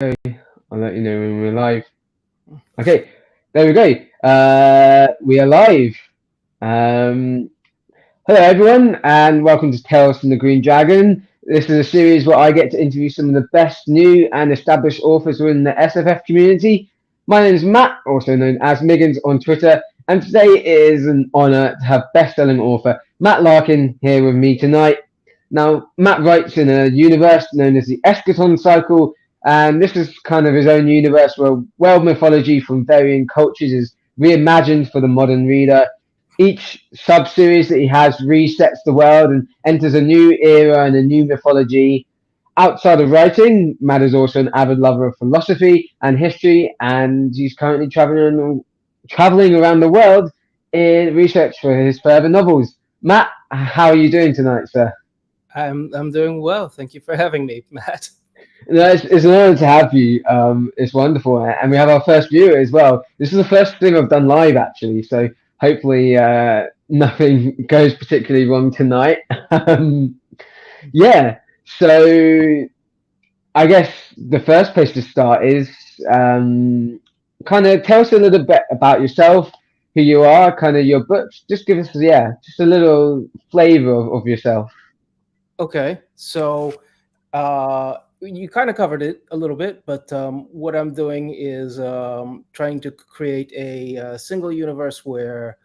I'll let you know when we're live. Okay, there we go. We are live. Um, Hello, everyone, and welcome to Tales from the Green Dragon. This is a series where I get to interview some of the best new and established authors within the SFF community. My name is Matt, also known as Miggins on Twitter, and today it is an honour to have best-selling author Matt Larkin here with me tonight. Now, Matt writes in a universe known as the Eschaton cycle, and this is kind of his own universe where world mythology from varying cultures is reimagined for the modern reader. Each sub-series that he has resets the world and enters a new era and a new mythology. Outside of writing, Matt is also an avid lover of philosophy and history, and he's currently traveling around the world in research for his further novels. Matt, how are you doing tonight, sir? I'm doing well. Thank you for having me, Matt. No, it's an honor to have you. It's wonderful, and we have our first viewer as well. This is the first thing I've done live, actually, so hopefully nothing goes particularly wrong tonight. um, yeah, so I guess the first place to start is kind of tell us a little bit about yourself, who you are, kind of your books. Just give us, just a little flavor of yourself. Okay, so you kind of covered it a little bit, but what I'm doing is trying to create a single universe where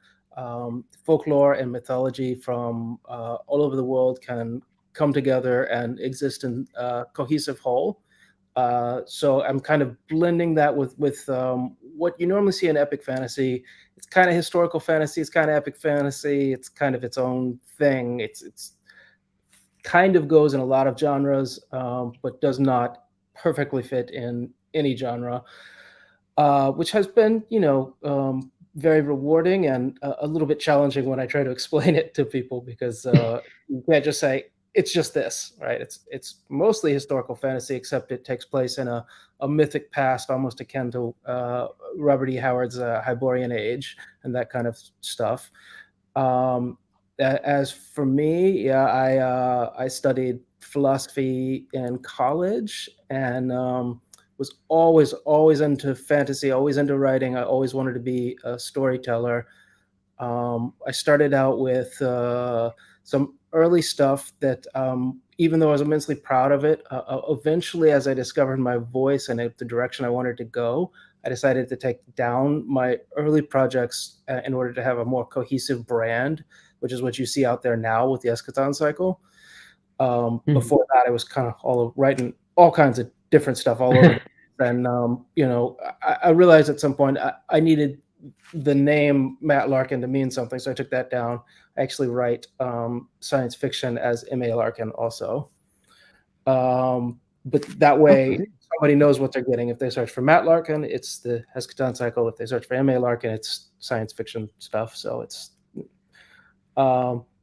folklore and mythology from all over the world can come together and exist in a cohesive whole. So I'm kind of blending that with what you normally see in epic fantasy. It's kind of historical fantasy. It's kind of epic fantasy. It's kind of its own thing. It's kind of goes in a lot of genres, but does not perfectly fit in any genre, which has been, very rewarding and a little bit challenging when I try to explain it to people because you can't just say it's just this, right? It's mostly historical fantasy, except it takes place in a mythic past, almost akin to Robert E. Howard's Hyborian Age and that kind of stuff. Um, as for me, yeah, I studied philosophy in college and was always into fantasy, always into writing. I always wanted to be a storyteller. I started out with some early stuff that, even though I was immensely proud of it, eventually, as I discovered my voice and the direction I wanted to go, I decided to take down my early projects in order to have a more cohesive brand, which is what you see out there now with the Eschaton cycle. Mhm. Before that, I was kind of writing all kinds of different stuff all over. And I realized at some point I needed the name Matt Larkin to mean something, so I took that down. I actually write science fiction as M.A. Larkin also. But that way, Okay. somebody knows what they're getting. If they search for Matt Larkin, it's the Eschaton cycle. If they search for M.A. Larkin, it's science fiction stuff. So it's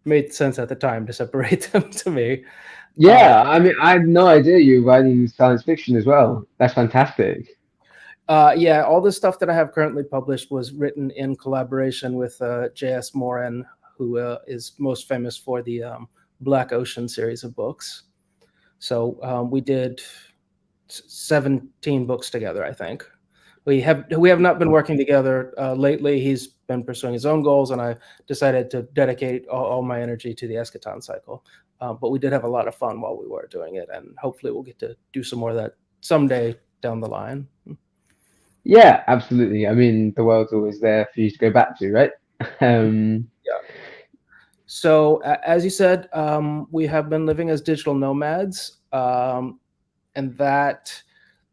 made sense at the time to separate them to me. Uh, Yeah, I mean, I had no idea you were writing science fiction as well. That's fantastic. yeah, all the stuff that I have currently published was written in collaboration with J.S. Moran, who is most famous for the Black Ocean series of books. So we did 17 books together, I think. We have not been working together lately. He's been pursuing his own goals, and I decided to dedicate all my energy to the Eschaton cycle. But we did have a lot of fun while we were doing it, and hopefully we'll get to do some more of that someday down the line. Yeah, absolutely. I mean, the world's always there for you to go back to, right? Um, Yeah. So, as you said, we have been living as digital nomads, and that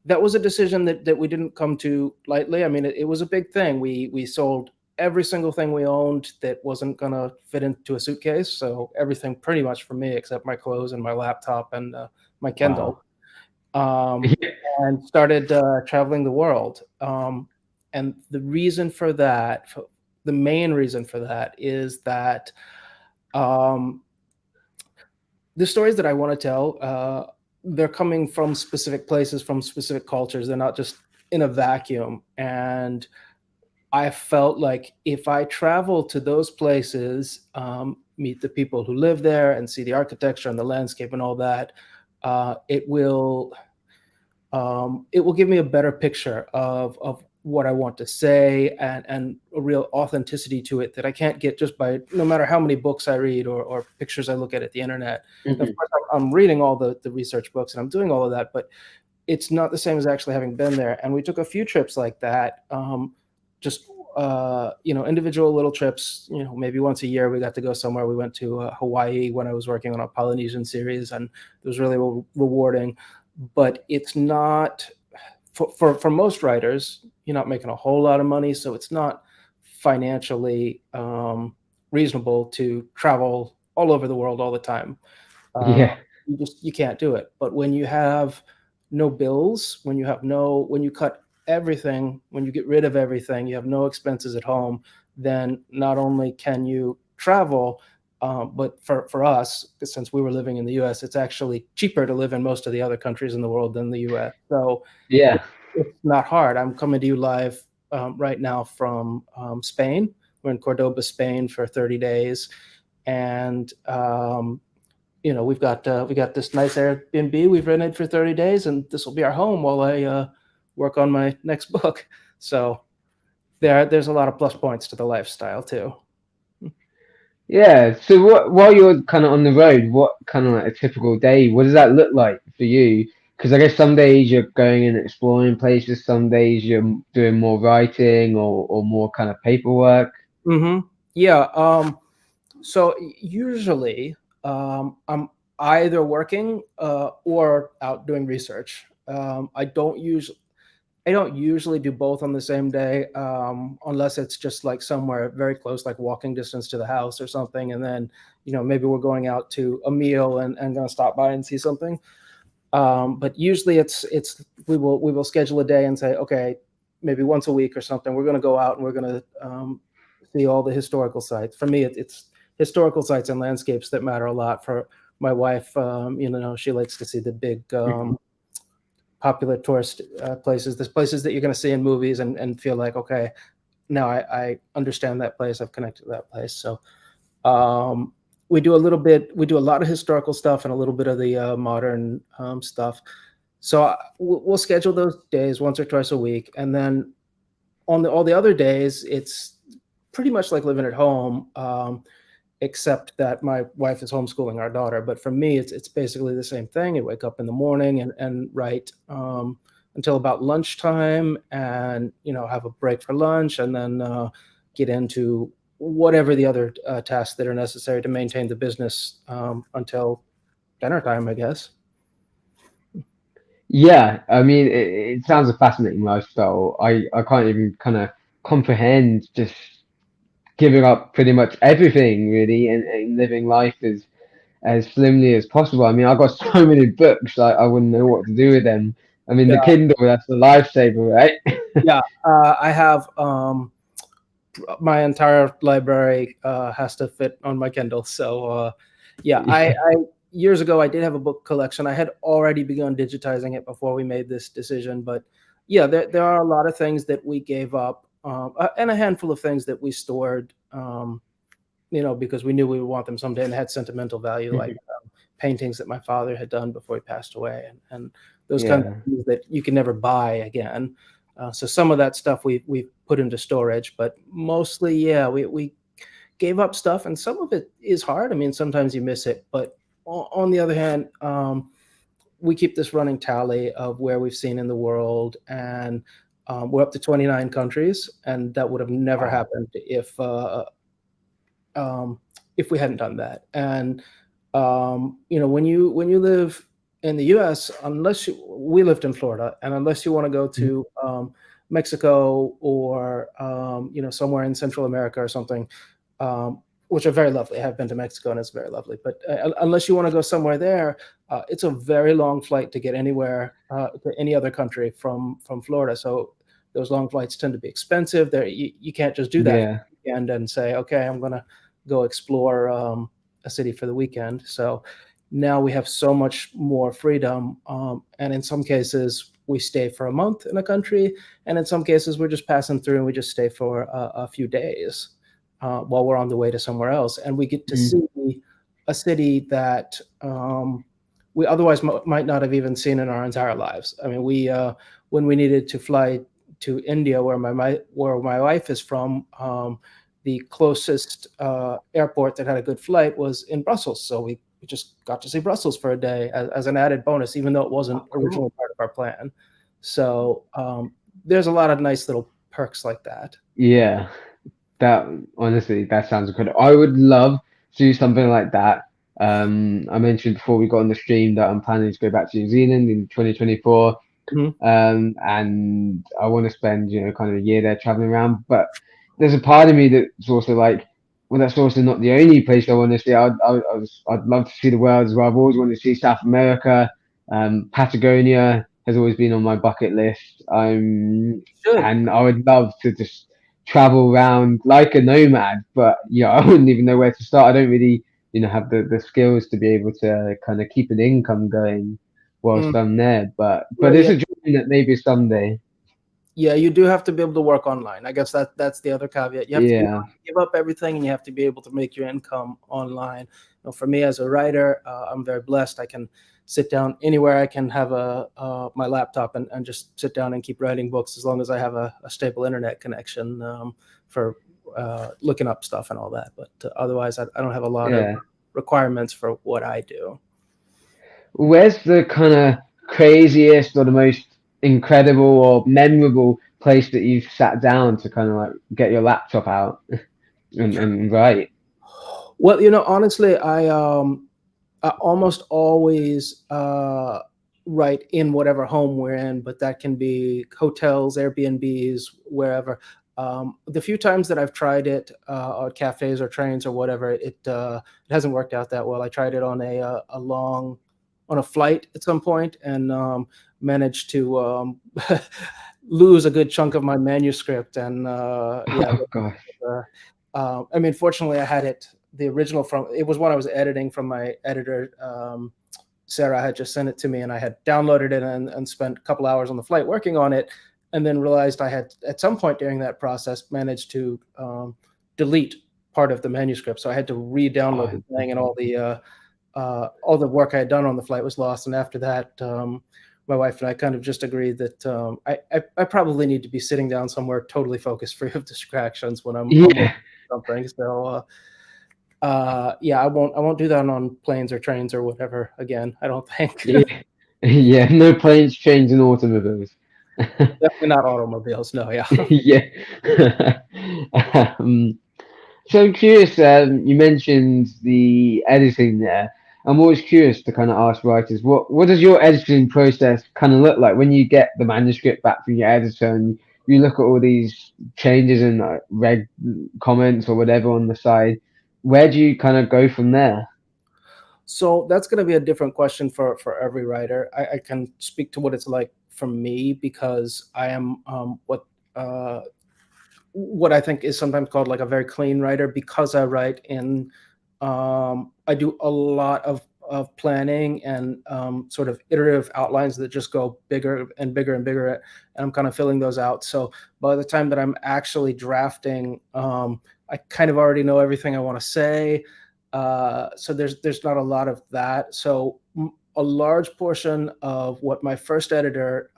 was a decision that we didn't come to lightly. I mean, it was a big thing. We sold every single thing we owned that wasn't gonna fit into a suitcase. So everything pretty much for me, except my clothes and my laptop and my wow. Kindle, um, and started traveling the world. And the reason for that, the main reason for that, is that um, the stories that I want to tell, they're coming from specific places, from specific cultures. They're not just in a vacuum. And I felt like if I travel to those places, meet the people who live there, and see the architecture and the landscape and all that, it will it will give me a better picture of what I want to say, and a real authenticity to it that I can't get just by, no matter how many books I read or pictures I look at the internet. Of Hmm. course, I'm reading all the research books and I'm doing all of that, but it's not the same as actually having been there. And we took a few trips like that, just individual little trips. Maybe once a year we got to go somewhere. We went to Hawaii when I was working on a Polynesian series, and it was really rewarding. But it's not for most writers. You're not making a whole lot of money, so it's not financially reasonable to travel all over the world all the time. uh, Yeah. you can't do it. But when you have no bills, when you cut everything, when you get rid of everything, you have no expenses at home, then not only can you travel, but for us, since we were living in the US, it's actually cheaper to live in most of the other countries in the world than the US. So Yeah. it, it's not hard. I'm coming to you live right now from Spain. We're in Cordoba, Spain for 30 days. And we got this nice Airbnb we've rented for 30 days, and this will be our home while I work on my next book. So there's a lot of plus points to the lifestyle too. Yeah. So while you're kind of on the road, what kind of like a typical day, what does that look like for you? Because I guess some days you're going and exploring places, some days you're doing more writing or more kind of paperwork. Hmm. Yeah. So usually I'm either working or out doing research. I don't usually do both on the same day, unless it's just like somewhere very close, like walking distance to the house or something. And then, maybe we're going out to a meal and going to stop by and see something. But usually we will schedule a day and say, okay, maybe once a week or something, we're going to go out and we're going to see all the historical sites. For me, it's historical sites and landscapes that matter a lot. For my wife, she likes to see the big Mhm. popular tourist places, the places that you're going to see in movies and feel like, okay, now I understand that place. I've connected to that place. So um, we do a lot of historical stuff and a little bit of the modern stuff. So we'll schedule those days once or twice a week. And then on all the other days, it's pretty much like living at home. Except that my wife is homeschooling our daughter. But for me, it's basically the same thing. You wake up in the morning and write until about lunchtime, and have a break for lunch, and then get into whatever the other tasks that are necessary to maintain the business until dinner time, I guess. Yeah, I mean, it sounds a fascinating lifestyle. I can't even kind of comprehend just giving up pretty much everything really and living life as slimly as possible. I mean, I've got so many books, I wouldn't know what to do with them. I mean, the Yeah, Kindle, that's the lifesaver, right? yeah. I have my entire library has to fit on my Kindle. So yeah, I years ago I did have a book collection. I had already begun digitizing it before we made this decision, but yeah, there are a lot of things that we gave up, and a handful of things that we stored, because we knew we would want them someday and they had sentimental value, like paintings that my father had done before he passed away, and those kinds of Yeah. things that you can never buy again. So some of that stuff we put into storage, but mostly, yeah, we gave up stuff, and some of it is hard. I mean, sometimes you miss it, but on the other hand, we keep this running tally of where we've seen in the world, and we're up to 29 countries, and that would have never Wow. happened if we hadn't done that. And when you live in the U.S., we lived in Florida, and unless you want to go Mhm. to Mexico or somewhere in Central America or something, which are very lovely. I have been to Mexico and it's very lovely. But unless you want to go somewhere there, it's a very long flight to get anywhere to any other country from Florida. So those long flights tend to be expensive. You can't just do that for Yeah. the weekend and say, okay, I'm going to go explore a city for the weekend. So now we have so much more freedom. And in some cases, we stay for a month in a country. And in some cases, we're just passing through and we just stay for a few days while we're on the way to somewhere else. And we get to Mm. see a city that we otherwise might not have even seen in our entire lives. I mean, we when we needed to fly to India, where my wife is from, the closest airport that had a good flight was in Brussels. So we just got to see Brussels for a day as an added bonus, even though it wasn't Oh, cool. originally part of our plan. So there's a lot of nice little perks like that. Yeah. That honestly, that sounds incredible. I would love to do something like that. I mentioned before we got on the stream that I'm planning to go back to New Zealand in 2024. Mhm. And I want to spend, kind of a year there traveling around. But there's a part of me that's also like, well, that's also not the only place I want to see. I'd love to see the world as well. I've always wanted to see South America. Patagonia has always been on my bucket list. Should. And I would love to just travel around like a nomad, but yeah, I wouldn't even know where to start. I don't really, have the skills to be able to kind of keep an income going whilst Mm. I'm there. But Yeah, it's yeah. a dream that maybe someday. Yeah, you do have to be able to work online. I guess that's the other caveat. You Yeah, have to give up everything, and you have to be able to make your income online. For me as a writer, I'm very blessed. I can sit down anywhere. I can have a my laptop and just sit down and keep writing books as long as I have a stable internet connection, for looking up stuff and all that. But otherwise, I don't have a lot of yeah. requirements for what I do. Where's the kind of craziest or the most incredible or memorable place that you've sat down to kind of like get your laptop out and write? Well, honestly, I almost always write in whatever home we're in, but that can be hotels, Airbnbs, wherever. The few times that I've tried it at cafes or trains or whatever, it hasn't worked out that well. I tried it on on a flight at some point, and managed to lose a good chunk of my manuscript. And yeah, Oh gosh. I mean, fortunately, I had the original from, it was what I was editing from my editor. Sarah had just sent it to me, and I had downloaded it and spent a couple hours on the flight working on it, and then realized I had at some point during that process managed to delete part of the manuscript. So I had to re-download the Oh, thing, and all the work I had done on the flight was lost. And after that, my wife and I kind of just agreed that I probably need to be sitting down somewhere totally focused, free of distractions when I'm working yeah. on something. So yeah, I won't do that on planes or trains or whatever again. I don't think. Yeah. Yeah. No planes, trains, and automobiles. Definitely not automobiles. No, yeah. Yeah. um, So I'm curious, you mentioned the editing there. I'm always curious to kind of ask writers, what does your editing process kind of look like when you get the manuscript back from your editor and you look at all these changes and red comments or whatever on the side? Where do you kind of go from there? So that's going to be a different question for every writer. I can speak to what it's like for me, because I am uh, what I think is sometimes called like a very clean writer, because I write in, I do a lot of planning and sort of iterative outlines that just go bigger and bigger and bigger, and I'm kind of filling those out. So by the time that I'm actually drafting, I kind of already know everything I want to say. So there's not a lot of that. So a large portion of what my first editor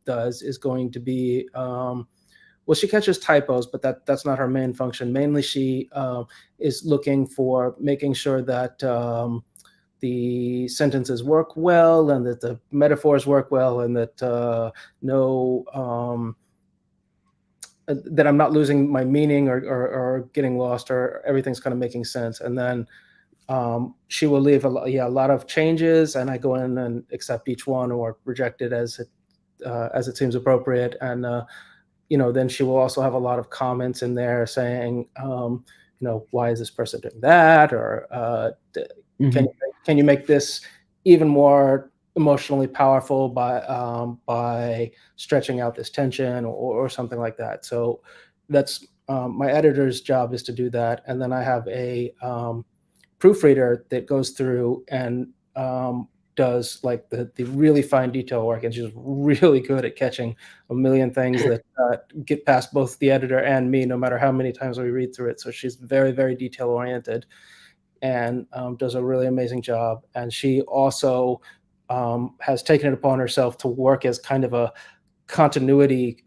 does is going to be, well, she catches typos, but that's not her main function. Mainly, she is looking for making sure that the sentences work well, and that the metaphors work well, and that no that I'm not losing my meaning, or getting lost, or everything's kind of making sense. And then she will leave a lot of changes, and I go in and accept each one or reject it as it seems appropriate. And then she will also have a lot of comments in there saying, why is this person doing that? Or can Hmm. you can you make this even more emotionally powerful by stretching out this tension, or something like that. So that's my editor's job, is to do that. And then I have a proofreader that goes through and does like the really fine detail work, and she's really good at catching a million things that get past both the editor and me, no matter how many times we read through it. So she's very, very detail oriented, and does a really amazing job. And she also has taken it upon herself to work as kind of a continuity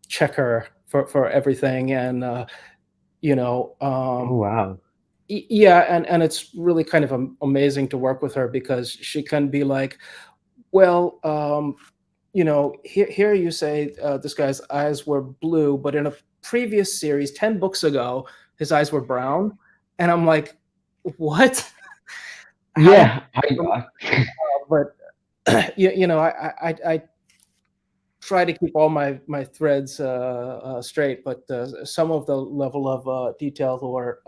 checker for everything, and you know, Oh wow. yeah, and it's really kind of amazing to work with her because she can be like, well, here you say this guy's eyes were blue, but in a previous series, 10 books ago, his eyes were brown. And I'm like, what? How did Yeah, but I try to keep all my threads straight, but some of the level of detail or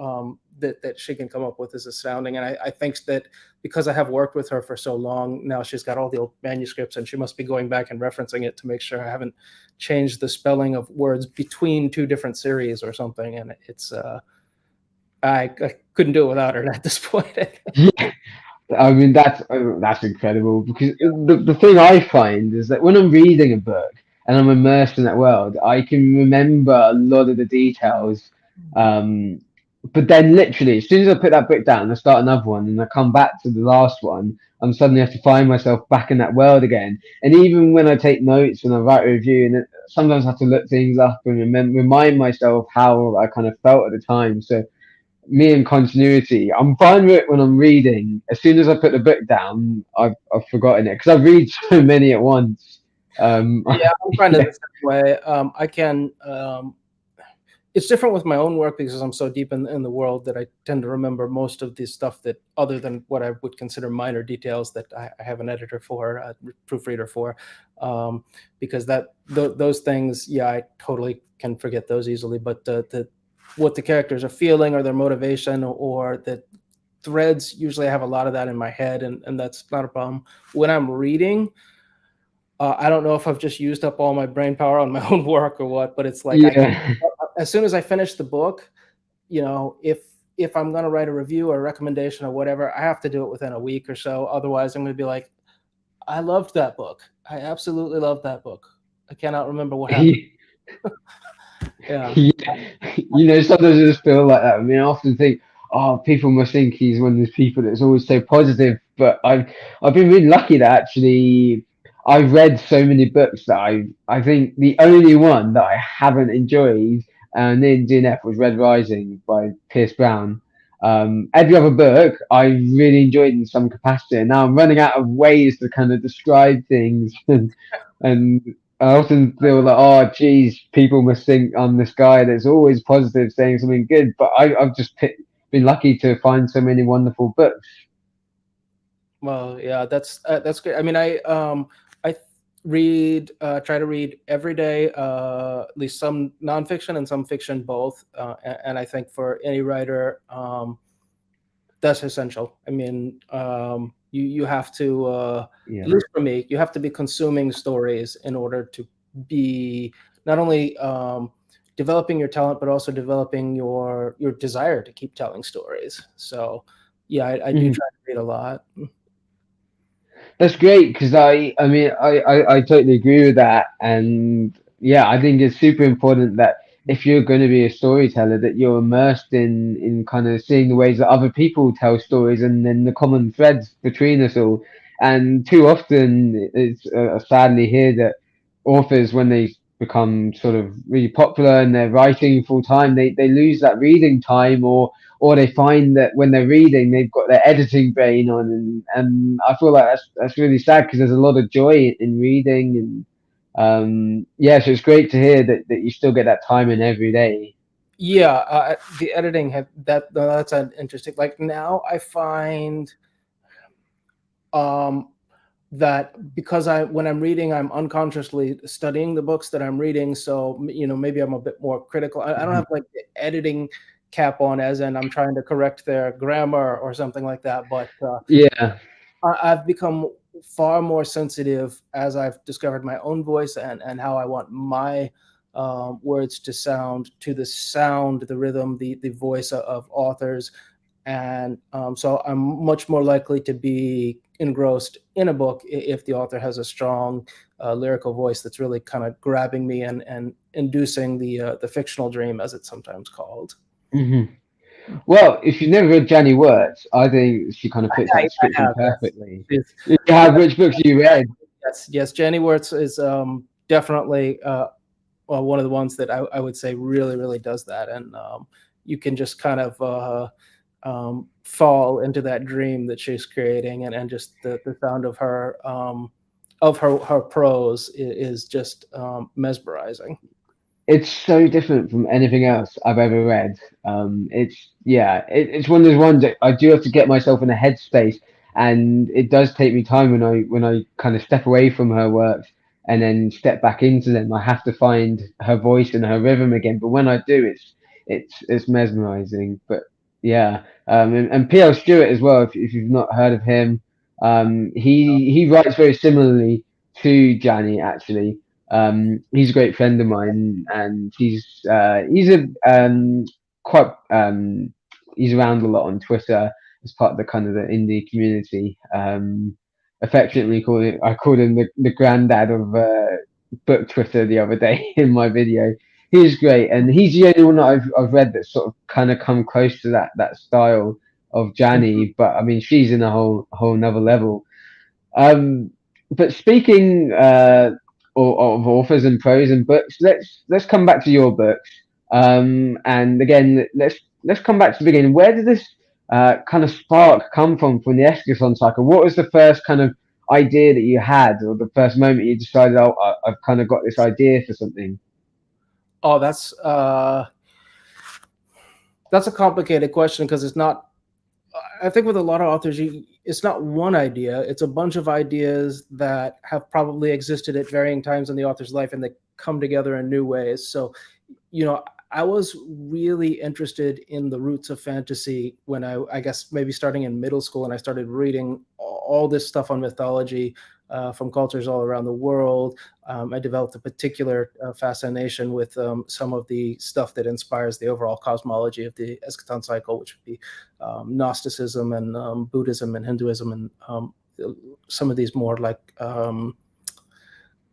that she can come up with is astounding. And I think that because I have worked with her for so long now, she's got all the old manuscripts, and she must be going back and referencing it to make sure I haven't changed the spelling of words between two different series or something. And it's I couldn't do it without her at this point. yeah. I mean, that's incredible because the thing I find is that when I'm reading a book and I'm immersed in that world, I can remember a lot of the details. Um, but then, literally, as soon as I put that book down, I start another one, and I come back to the last one, I'm suddenly have to find myself back in that world again. And even when I take notes, when I write a review, and sometimes I have to look things up and remind myself how I kind of felt at the time. So me and continuity, I'm fine with it when I'm reading. As soon as I put the book down, I've forgotten it because I read so many at once. Um, Yeah, I'm kind of yeah, the same way. I can. It's different with my own work because I'm so deep in the world that I tend to remember most of the stuff that, other than what I would consider minor details, that I have an editor for, a proofreader for, because those things, yeah, I totally can forget those easily. But the what the characters are feeling or their motivation or the threads, usually I have a lot of that in my head, and that's not a problem. When I'm reading, I don't know if I've just used up all my brain power on my own work or what, but it's like yeah, as soon as I finish the book, if I'm going to write a review or a recommendation or whatever, I have to do it within a week or so. Otherwise, I'm going to be like, I loved that book. I absolutely loved that book. I cannot remember what happened. Yeah. yeah. Sometimes I just feel like that. I mean, I often think, oh, people must think he's one of those people that's always so positive. But I've been really lucky that actually I've read so many books that I think the only one that I haven't enjoyed in DNF was Red Rising by Pierce Brown. Every other book I really enjoyed in some capacity, and now I'm running out of ways to kind of describe things and I often feel like, oh, geez, people must think I'm this guy that's always positive, saying something good. But I've just been lucky to find so many wonderful books. Well, yeah, that's great. I mean, I read try to read every day, at least some nonfiction and some fiction both, and I think for any writer, that's essential. I mean, you have to, at Yeah. least for me, you have to be consuming stories in order to be not only developing your talent, but also developing your desire to keep telling stories. So, yeah, I do Mhm. try to read a lot. That's great because I totally agree with that, and yeah, I think it's super important that if you're going to be a storyteller, that you're immersed in kind of seeing the ways that other people tell stories and then the common threads between us all. And too often, it's sadly here that authors, when they become sort of really popular and they're writing full time, they lose that reading time or they find that when they're reading, they've got their editing brain on, and I feel like that's really sad because there's a lot of joy in reading, and yeah, so it's great to hear that you still get that time in every day. Yeah, the editing have that's an interesting. Like now, I find um, that because when I'm reading, I'm unconsciously studying the books that I'm reading. So maybe I'm a bit more critical. I don't Mhm. have like the editing cap on, as in I'm trying to correct their grammar or something like that. But Yeah. I've become far more sensitive as I've discovered my own voice and how I want my words to sound, to the sound, the rhythm, the voice of authors. And so I'm much more likely to be engrossed in a book if the author has a strong lyrical voice that's really kind of grabbing me and inducing the fictional dream, as it's sometimes called. Hmm. Well, if you've never read Janny Words, I think she kind of fits that I description have, yes. perfectly. Yes, You have which books you read? yes. Jenny Wirtz is definitely well, one of the ones that I would say really, really does that. And you can just kind of fall into that dream that she's creating, and just the sound of her prose is just mesmerizing. It's so different from anything else I've ever read. It's yeah, it's one of those ones that I do have to get myself in a headspace, and it does take me time when I kind of step away from her works and then step back into them. I have to find her voice and her rhythm again. But when I do, it's mesmerizing. But yeah, and P.L. Stewart as well. If you've not heard of him, he writes very similarly to Janny actually. He's a great friend of mine, and he's a quite he's around a lot on Twitter as part of the kind of the indie community. Affectionately I called him the granddad of book Twitter the other day in my video. He's great, and he's the only one that I've read that's sort of kind of come close to that style of Janny. But I mean, she's in a whole another level. Um, but speaking of authors and prose and books, let's come back to your books. And again, let's come back to the beginning. Where did this kind of spark come from the Eschaton cycle? What was the first kind of idea that you had, or the first moment you decided, oh, I've kind of got this idea for something? Oh, that's a complicated question because it's not. I think with a lot of authors, it's not one idea; it's a bunch of ideas that have probably existed at varying times in the author's life, and they come together in new ways. So, I was really interested in the roots of fantasy when I guess maybe starting in middle school, and I started reading all this stuff on mythology from cultures all around the world. I developed a particular fascination with some of the stuff that inspires the overall cosmology of the Eschaton cycle, which would be Gnosticism and Buddhism and Hinduism, and some of these more like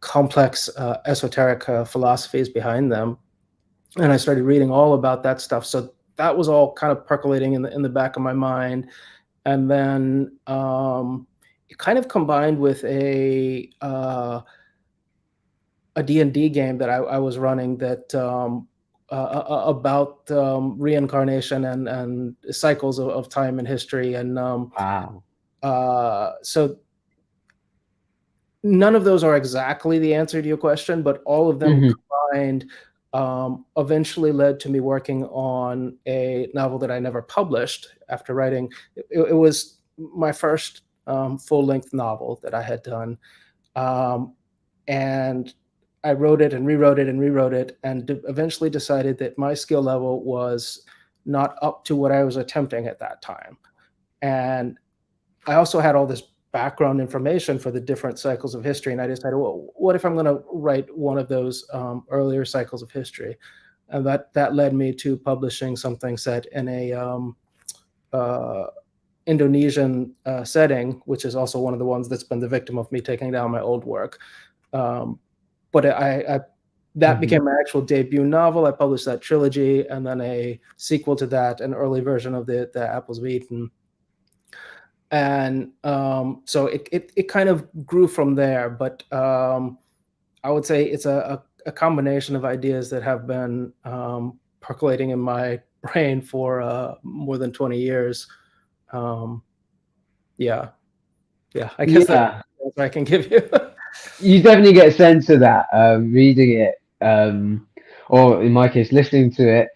complex esoteric philosophies behind them. And I started reading all about that stuff. So that was all kind of percolating in the back of my mind. And then it kind of combined with a D&D game that I was running that about reincarnation and cycles of time and history. And Wow. so none of those are exactly the answer to your question, but all of them Hmm. combined eventually led to me working on a novel that I never published after writing. It was my first full-length novel that I had done. And I wrote it and rewrote it and rewrote it, and eventually decided that my skill level was not up to what I was attempting at that time. And I also had all this background information for the different cycles of history, and I decided, well, what if I'm going to write one of those earlier cycles of history? And that led me to publishing something set in a Indonesian setting, which is also one of the ones that's been the victim of me taking down my old work. But that Hmm. became my actual debut novel. I published that trilogy, and then a sequel to that, an early version of the Apples of Eden. And so it kind of grew from there. But I would say it's a combination of ideas that have been percolating in my brain for more than 20 years. Um, yeah, yeah. I guess that's Yeah. what I can give you. You definitely get a sense of that reading it, or in my case, listening to it.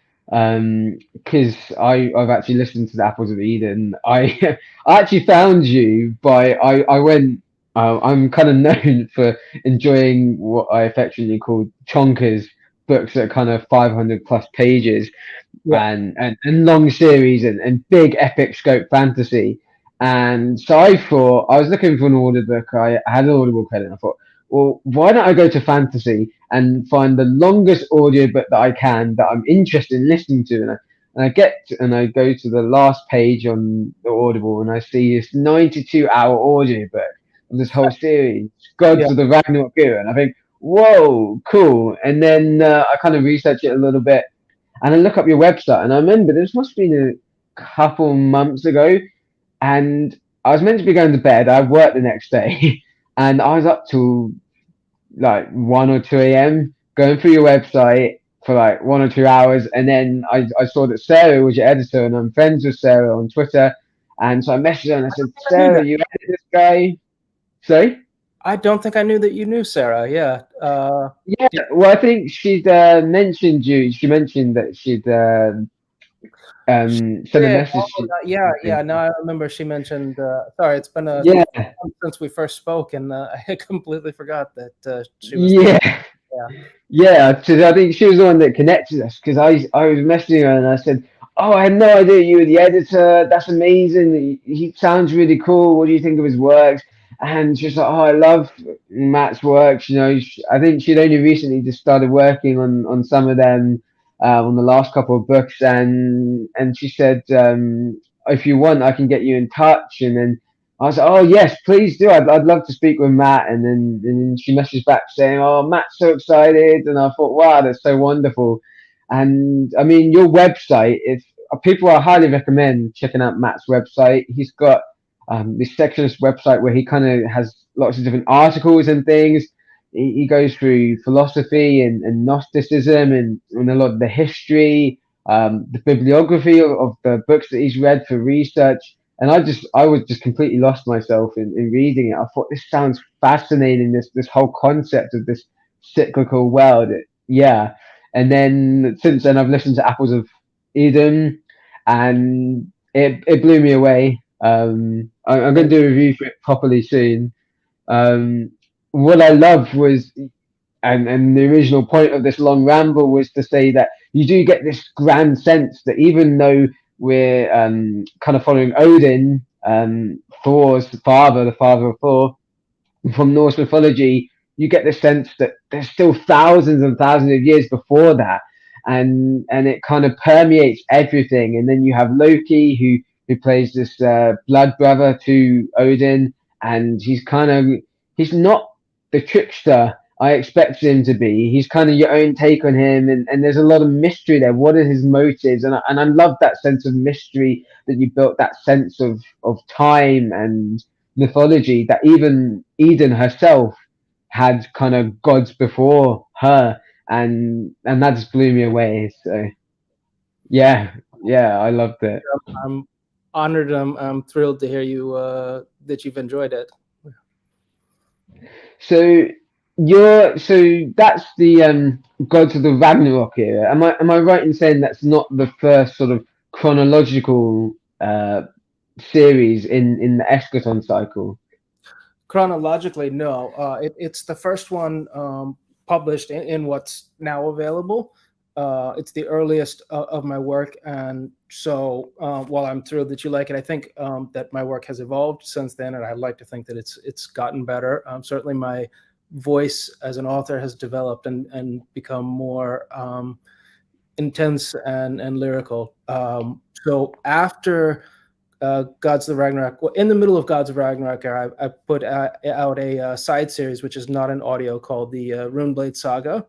Because I've actually listened to the Apples of Eden. I actually found you by I went. I'm kind of known for enjoying what I affectionately call chonkers books that are kind of 500 plus pages Yeah, and long series and big epic scope fantasy. And so I thought I was looking for an audiobook. I had an Audible credit. And I thought, well, why don't I go to fantasy and find the longest audiobook that I can that I'm interested in listening to? And I go to the last page on the Audible and I see this 92-hour audiobook of this whole series, yeah, Gods of the Ragnarok era. And I think, whoa, cool. And then I kind of research it a little bit and I look up your website, and I remember there must have been couple months ago, and I was meant to be going to bed. I worked the next day, and I was up till like 1 or 2 a.m. going through your website for like 1 or 2 hours, and then I saw that Sarah was your editor, and I'm friends with Sarah on Twitter, and so I messaged her and I said, I knew Sarah, that. you edit this guy? Sorry? I don't think I knew that you knew Sarah. Yeah. Yeah, well, I think she'd mentioned you. She mentioned that she'd sent a Yeah, message to yeah, you. yeah. No, I remember she mentioned. Sorry, it's been a Yeah, month since we first spoke, and I completely forgot that she was the. yeah. Yeah. Yeah, because I think she was the one that connected us. Because I was messaging her and I said, "Oh, I had no idea you were the editor. That's amazing. He sounds really cool. What do you think of his works?" And she's like, "Oh, I love Matt's works. I think she'd only recently just started working on some of them on the last couple of books, and she said, if you want, I can get you in touch." And then I was like, "Oh yes, please do. I'd love to speak with Matt." And then she messaged back saying, "Oh, Matt's so excited." And I thought, "Wow, that's so wonderful." And I mean, your website, if people, I highly recommend checking out Matt's website. He's got this sectionist website where he kind of has lots of different articles and things. He goes through philosophy and Gnosticism and a lot of the history, the bibliography of the books that he's read for research. And I was just completely lost myself in reading it. I thought this sounds fascinating. This whole concept of this cyclical world. Yeah. And then since then, I've listened to Apples of Eden, and it blew me away. I'm going to do a review for it properly soon. Um, what I loved was, and the original point of this long ramble was to say that you do get this grand sense that even though we're kind of following Odin, Thor's father, the father of Thor, from Norse mythology, you get the sense that there's still thousands and thousands of years before that, and it kind of permeates everything. And then you have Loki, who plays this blood brother to Odin, and he's not the trickster I expected him to be. He's kind of your own take on him, and there's a lot of mystery there. What are his motives? And I love that sense of mystery that you built, that sense of time and mythology, that even Eden herself had kind of gods before her, and that just blew me away. So yeah, yeah, I loved it. I'm honored. I'm thrilled to hear you that you've enjoyed it. So so that's the gods of the Ragnarok era. Am I right in saying that's not the first sort of chronological series in the Eschaton cycle? Chronologically, no. It's the first one published in what's now available. It's the earliest of my work, and so while I'm thrilled that you like it, I think that my work has evolved since then, and I'd like to think that it's gotten better. Certainly, my voice as an author has developed and become more intense and lyrical. So after Gods of the Ragnarok, well, in the middle of Gods of Ragnarok, I put out a side series, which is not an audio, called the Runeblade Saga.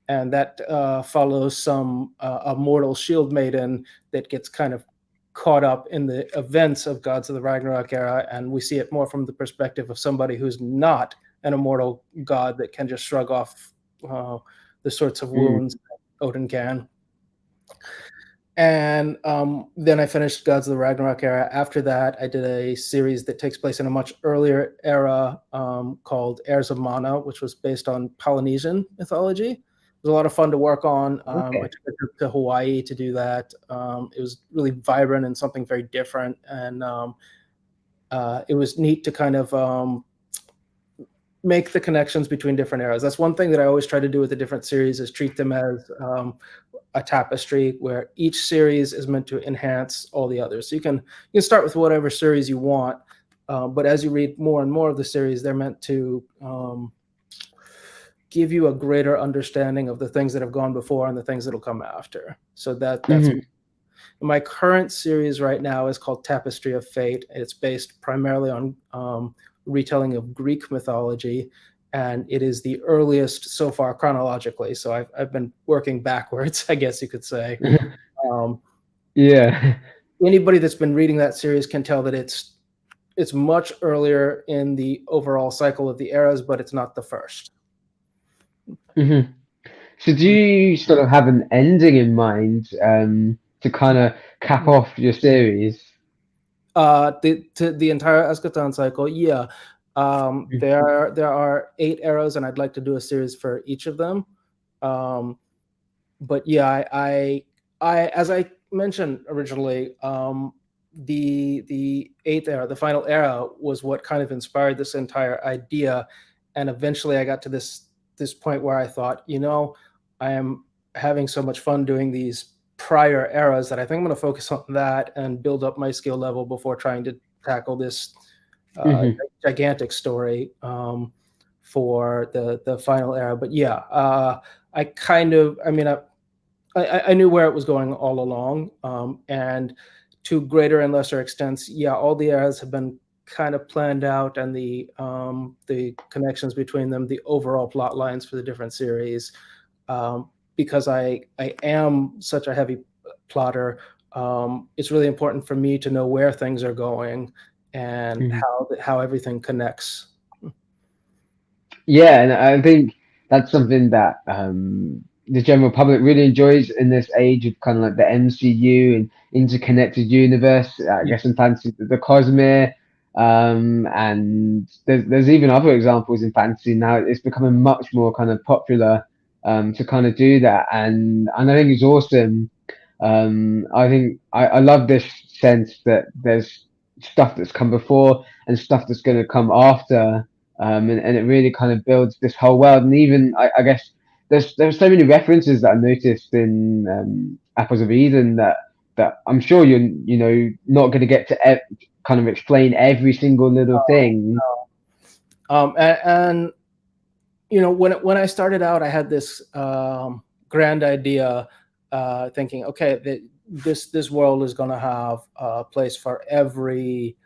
And that follows a mortal shield maiden that gets kind of caught up in the events of Gods of the Ragnarok era. And we see it more from the perspective of somebody who's not an immortal god that can just shrug off the sorts of wounds that Odin can. And then I finished Gods of the Ragnarok era. After that, I did a series that takes place in a much earlier era called Heirs of Mana, which was based on Polynesian mythology. It was a lot of fun to work on. Okay. I took a trip to Hawaii to do that. It was really vibrant and something very different. And it was neat to kind of make the connections between different eras. That's one thing that I always try to do with the different series, is treat them as a tapestry where each series is meant to enhance all the others. So you can start with whatever series you want, but as you read more and more of the series, they're meant to give you a greater understanding of the things that have gone before and the things that'll come after. So that's my current series right now is called Tapestry of Fate. It's based primarily on retelling of Greek mythology, and it is the earliest so far chronologically. So I've been working backwards, I guess you could say. Yeah. anybody that's been reading that series can tell that it's much earlier in the overall cycle of the eras, but it's not the first. Hmm. So do you sort of have an ending in mind to kind of cap off your series? The entire Eschaton cycle, yeah. There are 8 eras, and I'd like to do a series for each of them. But yeah, I as I mentioned originally, the 8th era, the final era, was what kind of inspired this entire idea, and eventually I got to this point where I thought, I am having so much fun doing these prior eras that I think I'm going to focus on that and build up my skill level before trying to tackle this uh, Hmm. gigantic story for the final era. But yeah, I kind of, I mean, I knew where it was going all along, and to greater and lesser extents, yeah, all the eras have been kind of planned out, and the connections between them, the overall plot lines for the different series. Because I am such a heavy plotter, it's really important for me to know where things are going and Hmm. how everything connects. Yeah, and I think that's something that the general public really enjoys in this age of kind of like the MCU and interconnected universe. I guess in fantasy, the Cosmere, and there's even other examples in fantasy now. It's becoming much more kind of popular to kind of do that, and I think it's awesome. I think I love this sense that there's stuff that's come before and stuff that's going to come after, and it really kind of builds this whole world. And even I guess there's so many references that I noticed in Apples of Eden that I'm sure you're not going to get to kind of explain every single little thing. And when I started out, I had this grand idea, thinking, okay, this world is going to have a place for every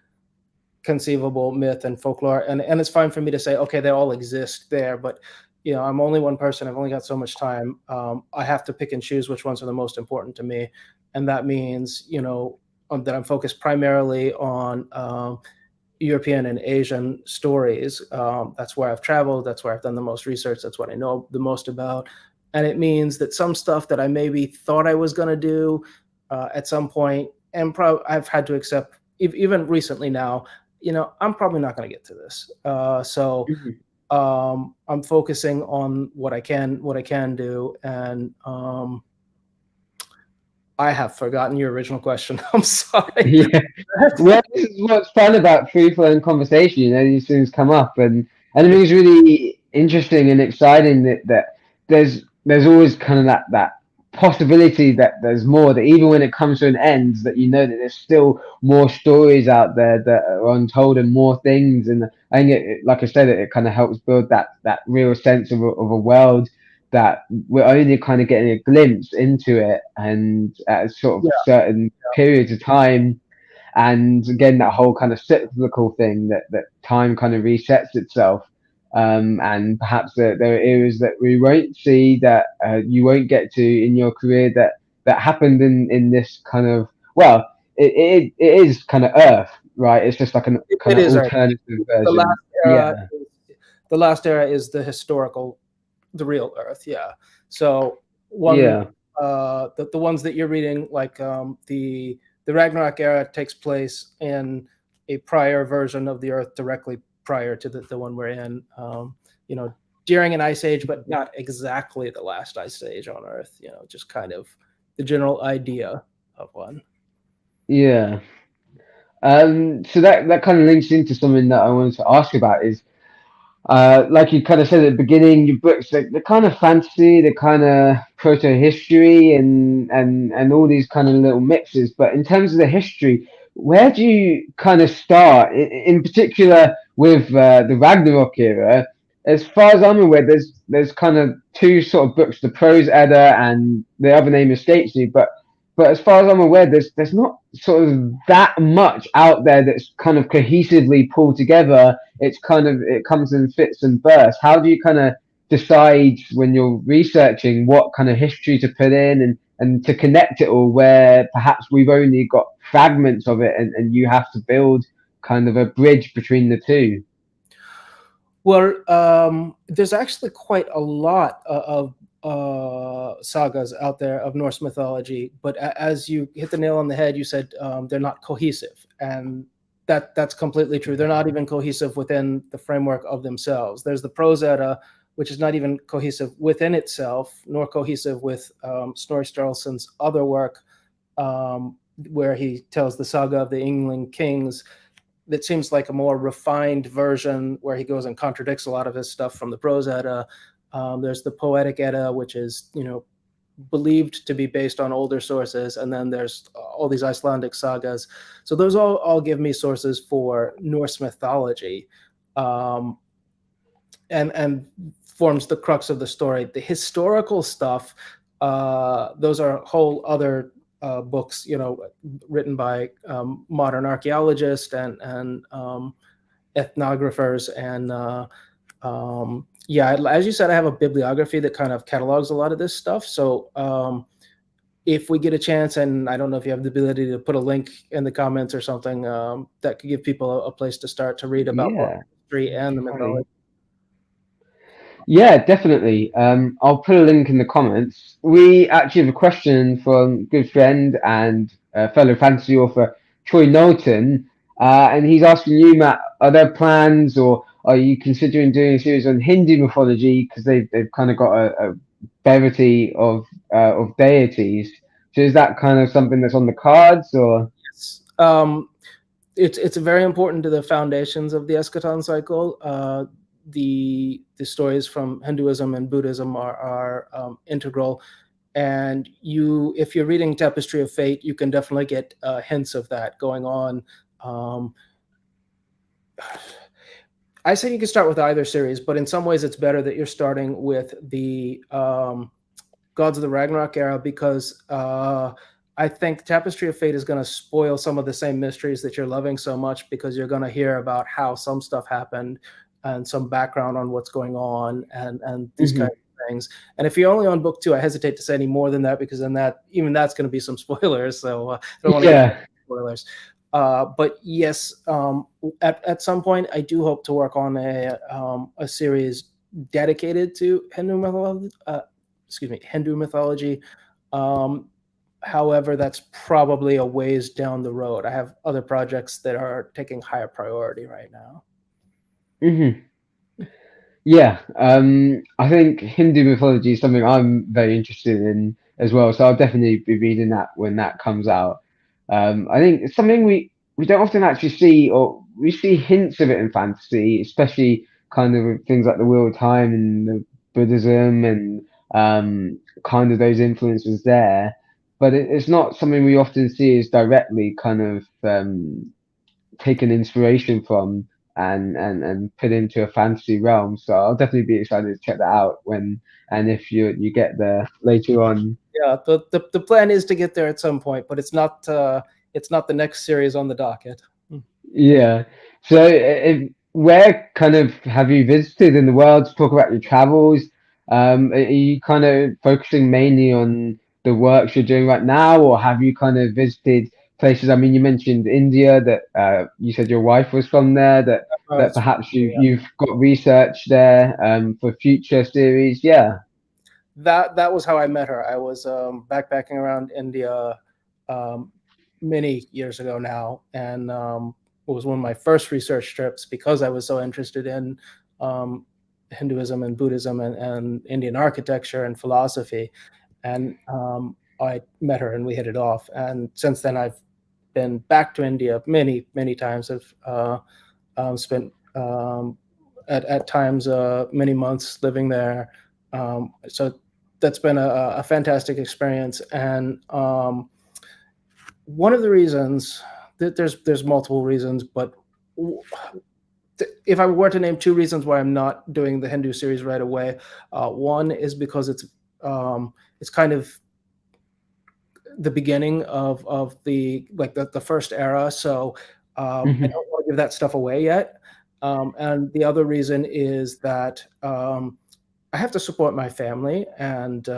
conceivable myth and folklore, and it's fine for me to say, okay, they all exist there, but I'm only one person. I've only got so much time. I have to pick and choose which ones are the most important to me, and that means that I'm focused primarily on European and Asian stories. That's where I've traveled. That's where I've done the most research. That's what I know the most about. And it means that some stuff that I maybe thought I was going to do at some point, and I've had to accept, even recently now, I'm probably not going to get to this. So Mhm. I'm focusing on what I can do, and I have forgotten your original question. I'm sorry. Yeah. Well, this is what's fun about free flowing conversation. These things come up, and I think it's really interesting and exciting that there's always kind of that possibility that there's more. That even when it comes to an end, that that there's still more stories out there that are untold and more things. And I think like I said, it kind of helps build that real sense of a world that we're only kind of getting a glimpse into it, and at sort of Yeah. certain periods of time. And again, that whole kind of cyclical thing that time kind of resets itself. And perhaps there are areas that we won't see, that you won't get to in your career, that happened in this kind of, well, it is kind of Earth, right? It's just like an kind It of is our alternative the version. last era. Yeah, The last era is the real Earth. Yeah. So one, yeah. the ones that you're reading, like the Ragnarok era, takes place in a prior version of the Earth, directly prior to the one we're in. You know, during an ice age, but not exactly the last ice age on Earth. Just kind of the general idea of one. Yeah. So that kind of links into something that I wanted to ask about is, like you kind of said at the beginning, your books, they're kind of fantasy, they're kind of proto history, and all these kind of little mixes. But in terms of the history, where do you kind of start? In particular, with the Ragnarok era, as far as I'm aware, there's kind of two sort of books: the Prose Edda, and the other name escapes me. But as far as I'm aware, there's not sort of that much out there that's kind of cohesively pulled together. It comes in fits and bursts. How do you kind of decide when you're researching what kind of history to put in, and and to connect it all, where perhaps we've only got fragments of it, and you have to build kind of a bridge between the two. Well, there's actually quite a lot of sagas out there of Norse mythology, but as you hit the nail on the head, you said they're not cohesive, and that's completely true. They're not even cohesive within the framework of themselves. There's the Prose Edda, which is not even cohesive within itself, nor cohesive with Snorri Sturluson's other work, where he tells the saga of the Yngling kings. That seems like a more refined version where he goes and contradicts a lot of his stuff from the Prose Edda. There's the Poetic Edda, which is, believed to be based on older sources, and then there's all these Icelandic sagas. So those all give me sources for Norse mythology, and forms the crux of the story. The historical stuff, those are whole other books, written by modern archaeologists and ethnographers. And as you said, I have a bibliography that kind of catalogs a lot of this stuff. So if we get a chance, and I don't know if you have the ability to put a link in the comments or something, that could give people a place to start to read about both Yeah, history and the funny. mythology. Yeah, definitely. I'll put a link in the comments. We actually have a question from good friend and fellow fantasy author Troy Knowlton, and he's asking you, Matt, are there plans, or are you considering doing a series on Hindu mythology, because they've kind of got a variety of deities? So is that kind of something that's on the cards, or? Yes. It's very important to the foundations of the Eschaton cycle. The stories from Hinduism and Buddhism are integral, and if you're reading Tapestry of Fate, you can definitely get hints of that going on. I say you can start with either series, but in some ways it's better that you're starting with the Gods of the Ragnarok era, because I think Tapestry of Fate is going to spoil some of the same mysteries that you're loving so much, because you're going to hear about how some stuff happened and some background on what's going on and these Mhm. kinds of things. And if you're only on book 2, I hesitate to say any more than that, because then that's going to be some spoilers. So I don't want to get Yeah. spoilers. But yes, at some point, I do hope to work on a series dedicated to Hindu mythology. Hindu mythology. However, that's probably a ways down the road. I have other projects that are taking higher priority right now. Mhm. Yeah, I think Hindu mythology is something I'm very interested in as well, so I'll definitely be reading that when that comes out. I think it's something we don't often actually see, or we see hints of it in fantasy, especially kind of with things like the Wheel of Time and the Buddhism and kind of those influences there. But it's not something we often see as directly kind of taken inspiration from and put into a fantasy realm. So I'll definitely be excited to check that out when and if you get there later on. Yeah, the plan is to get there at some point, but it's not the next series on the docket. Yeah. So where kind of have you visited in the world to talk about your travels? Are you kind of focusing mainly on the works you're doing right now, or have you kind of visited places? I mean, you mentioned India, that you said your wife was from there, that It's perhaps yeah. you've got research there for future series. Yeah. That was how I met her. I was backpacking around India um, many years ago now, and it was one of my first research trips, because I was so interested in um, Hinduism and Buddhism and Indian architecture and philosophy. And I met her and we hit it off. And since then, I've been back to India many times. I've spent at times many months living there. So that's been a fantastic experience. And one of the reasons that there's multiple reasons, but if I were to name 2 reasons why I'm not doing the Hindu series right away, one is because it's kind of the beginning of the first era, so I Hmm. don't want to give that stuff away yet. And the other reason is that I have to support my family, and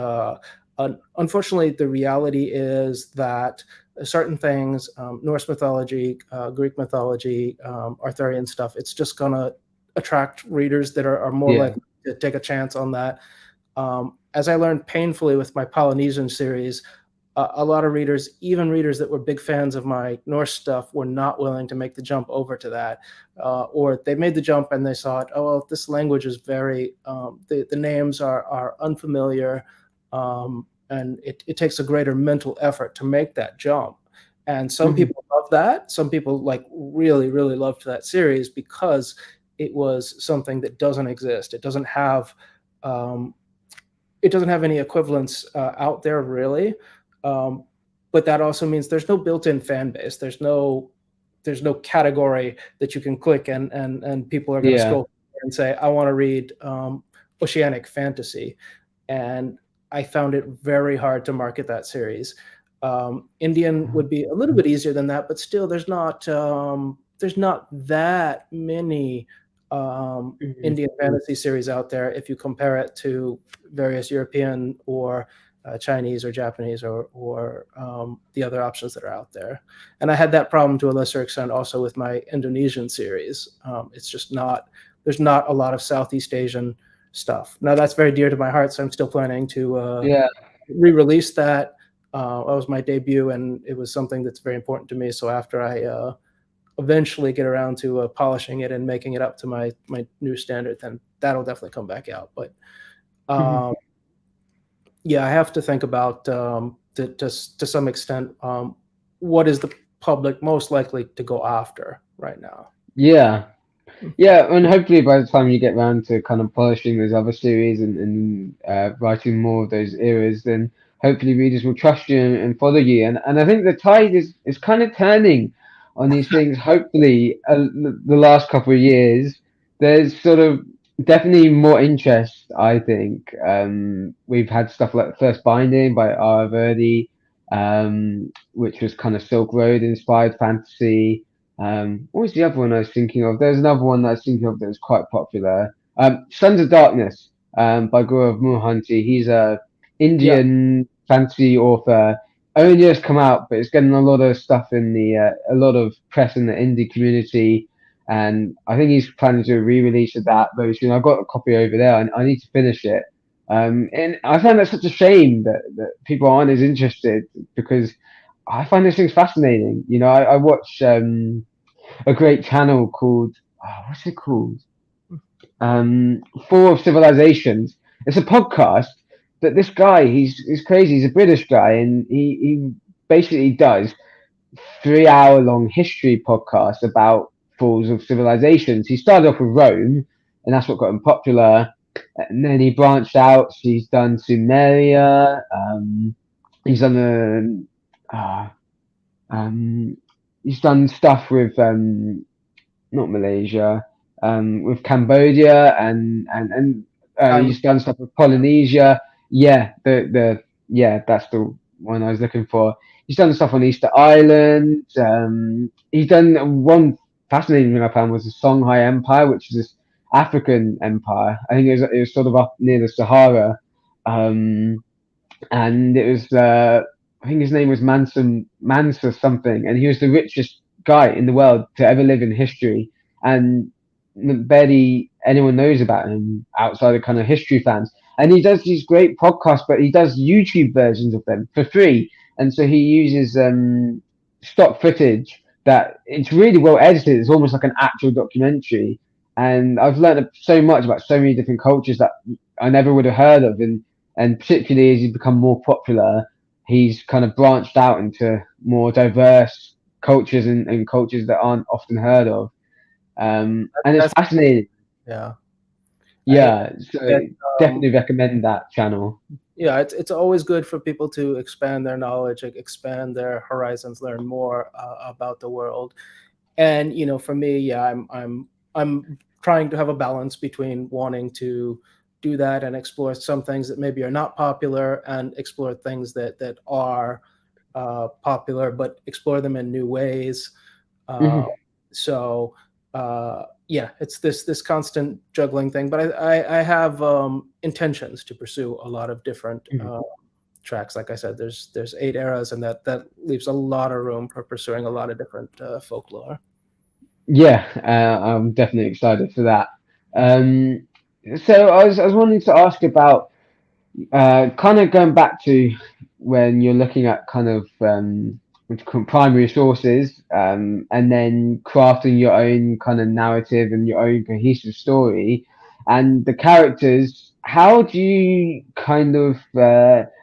Unfortunately, the reality is that certain things, Norse mythology, Greek mythology, Arthurian stuff, it's just going to attract readers that are more Yeah. likely to take a chance on that. As I learned painfully with my Polynesian series, a lot of readers, even readers that were big fans of my Norse stuff, were not willing to make the jump over to that, or they made the jump and they thought, oh, well, this language is very, the names are unfamiliar, and it takes a greater mental effort to make that jump. And some Hmm. people love that. Some people like really, really loved that series because it was something that doesn't exist. Um, it doesn't have any equivalents out there really, um, but that also means there's no built-in fan base. There's no category that you can click and people are going to Yeah. scroll and say, I want to read oceanic fantasy. And I found it very hard to market that series. Indian would be a little bit easier than that, but still there's not that many Mhm. Indian fantasy series out there if you compare it to various European or Chinese or Japanese or the other options that are out there. And I had that problem to a lesser extent also with my Indonesian series. It's just not there's not a lot of Southeast Asian stuff. Now that's very dear to my heart, so I'm still planning to Yeah. re-release that. That was my debut, and it was something that's very important to me. So after I eventually get around to polishing it and making it up to my new standard, then that'll definitely come back out. But Mhm. um, yeah, I have to think about to some extent what is the public most likely to go after right now. Yeah. Yeah, and hopefully by the time you get round to kind of polishing those other series and writing more of those eras, then hopefully readers will trust you and follow you. And I think the tide is kind of turning on these things. Hopefully, the last couple of years, there's sort of definitely more interest, I think. We've had stuff like First Binding by R. Verdi, which was kind of Silk Road inspired fantasy. What was the other one I was thinking of? There's another one that I was thinking of that was quite popular. Sons of Darkness, by Gaurav Mohanty. He's a Yeah, Indian fantasy author. Only just come out, but it's getting a lot of stuff in a lot of press in the indie community. And I think he's planning to do a re-release of that very soon. I've got a copy over there. I need to finish it. And I find that such a shame that people aren't as interested because I find those things fascinating. I watch a great channel called what's it called? Four of Civilizations. It's a podcast that this guy he's crazy. He's a British guy and he basically does 3 hour long history podcasts about falls of civilizations. He started off with Rome, and that's what got him popular. And then he branched out. So he's done Sumeria. He's done a um, he's done stuff with not Malaysia, with Cambodia and time. he's done stuff with Polynesia. Yeah, the that's the one I was looking for. He's done stuff on Easter Island. He's done one fascinating thing I found was the Songhai Empire, which is this African empire. I think it was sort of up near the Sahara. Um, and it was I think his name was Mansa something, and he was the richest guy in the world to ever live in history, and barely anyone knows about him outside of kind of history fans. And he does these great podcasts, but he does YouTube versions of them for free, and so he uses stock footage that it's really well edited. It's almost like an actual documentary, and I've learned so much about so many different cultures that I never would have heard of, and particularly as he's become more popular, he's kind of branched out into more diverse cultures and cultures that aren't often heard of. And it's That's fascinating. yeah. I Yeah, so that definitely recommend that channel. yeah, it's always good for people to expand their knowledge, like expand their horizons, learn more about the world. And for me, yeah, I'm trying to have a balance between wanting to do that and explore some things that maybe are not popular and explore things that are popular, but explore them in new ways. Uh, Hmm. so yeah, it's this constant juggling thing. But I have intentions to pursue a lot of different Hmm. tracks. Like I said, there's 8 eras, and that leaves a lot of room for pursuing a lot of different folklore. Yeah, I'm definitely excited for that. Um, so I was wanting to ask about kind of going back to when you're looking at kind of what you call primary sources, and then crafting your own kind of narrative and your own cohesive story, and the characters. How do you kind of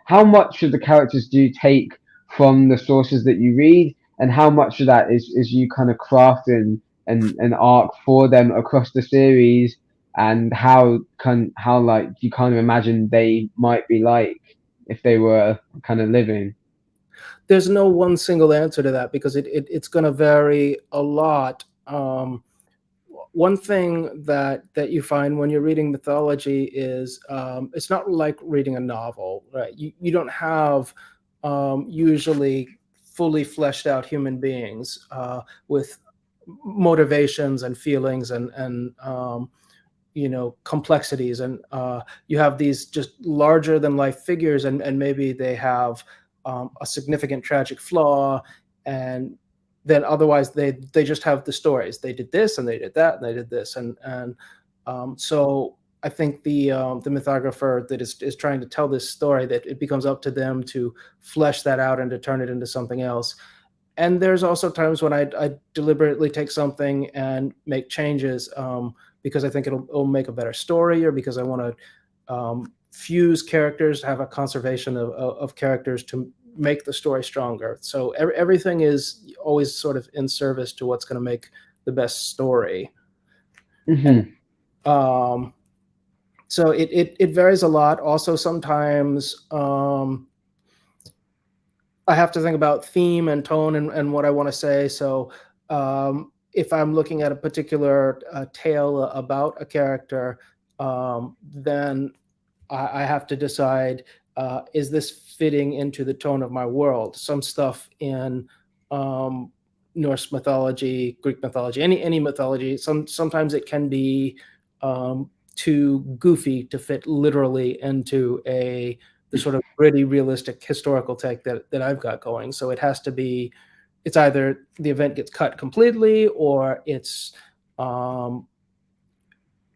how much of the characters do you take from the sources that you read, and how much of that is you kind of crafting an arc for them across the series, and how like you kind of imagine they might be like if they were kind of living. There's no one single answer to that because it's going to vary a lot. One thing that you find when you're reading mythology is it's not like reading a novel, right? You don't have usually fully fleshed out human beings with motivations and feelings and complexities, and you have these just larger than life figures, and maybe they have a significant tragic flaw, and then otherwise they just have the stories. They did this and they did that and they did this, and so I think the mythographer that is trying to tell this story, that it becomes up to them to flesh that out and to turn it into something else. And there's also times when I deliberately take something and make changes, because I think it'll make a better story, or because I want to fuse characters, have a conservation of characters to make the story stronger. So everything is always sort of in service to what's going to make the best story. And Hmm. so it varies a lot. Also, sometimes I have to think about theme and tone and what I want to say. So if I'm looking at a particular tale about a character, then I have to decide, is this fitting into the tone of my world? Some stuff in Norse mythology, Greek mythology, any mythology, sometimes it can be too goofy to fit literally into the sort of gritty, realistic historical take that I've got going. So it has to be, it's either the event gets cut completely, or um,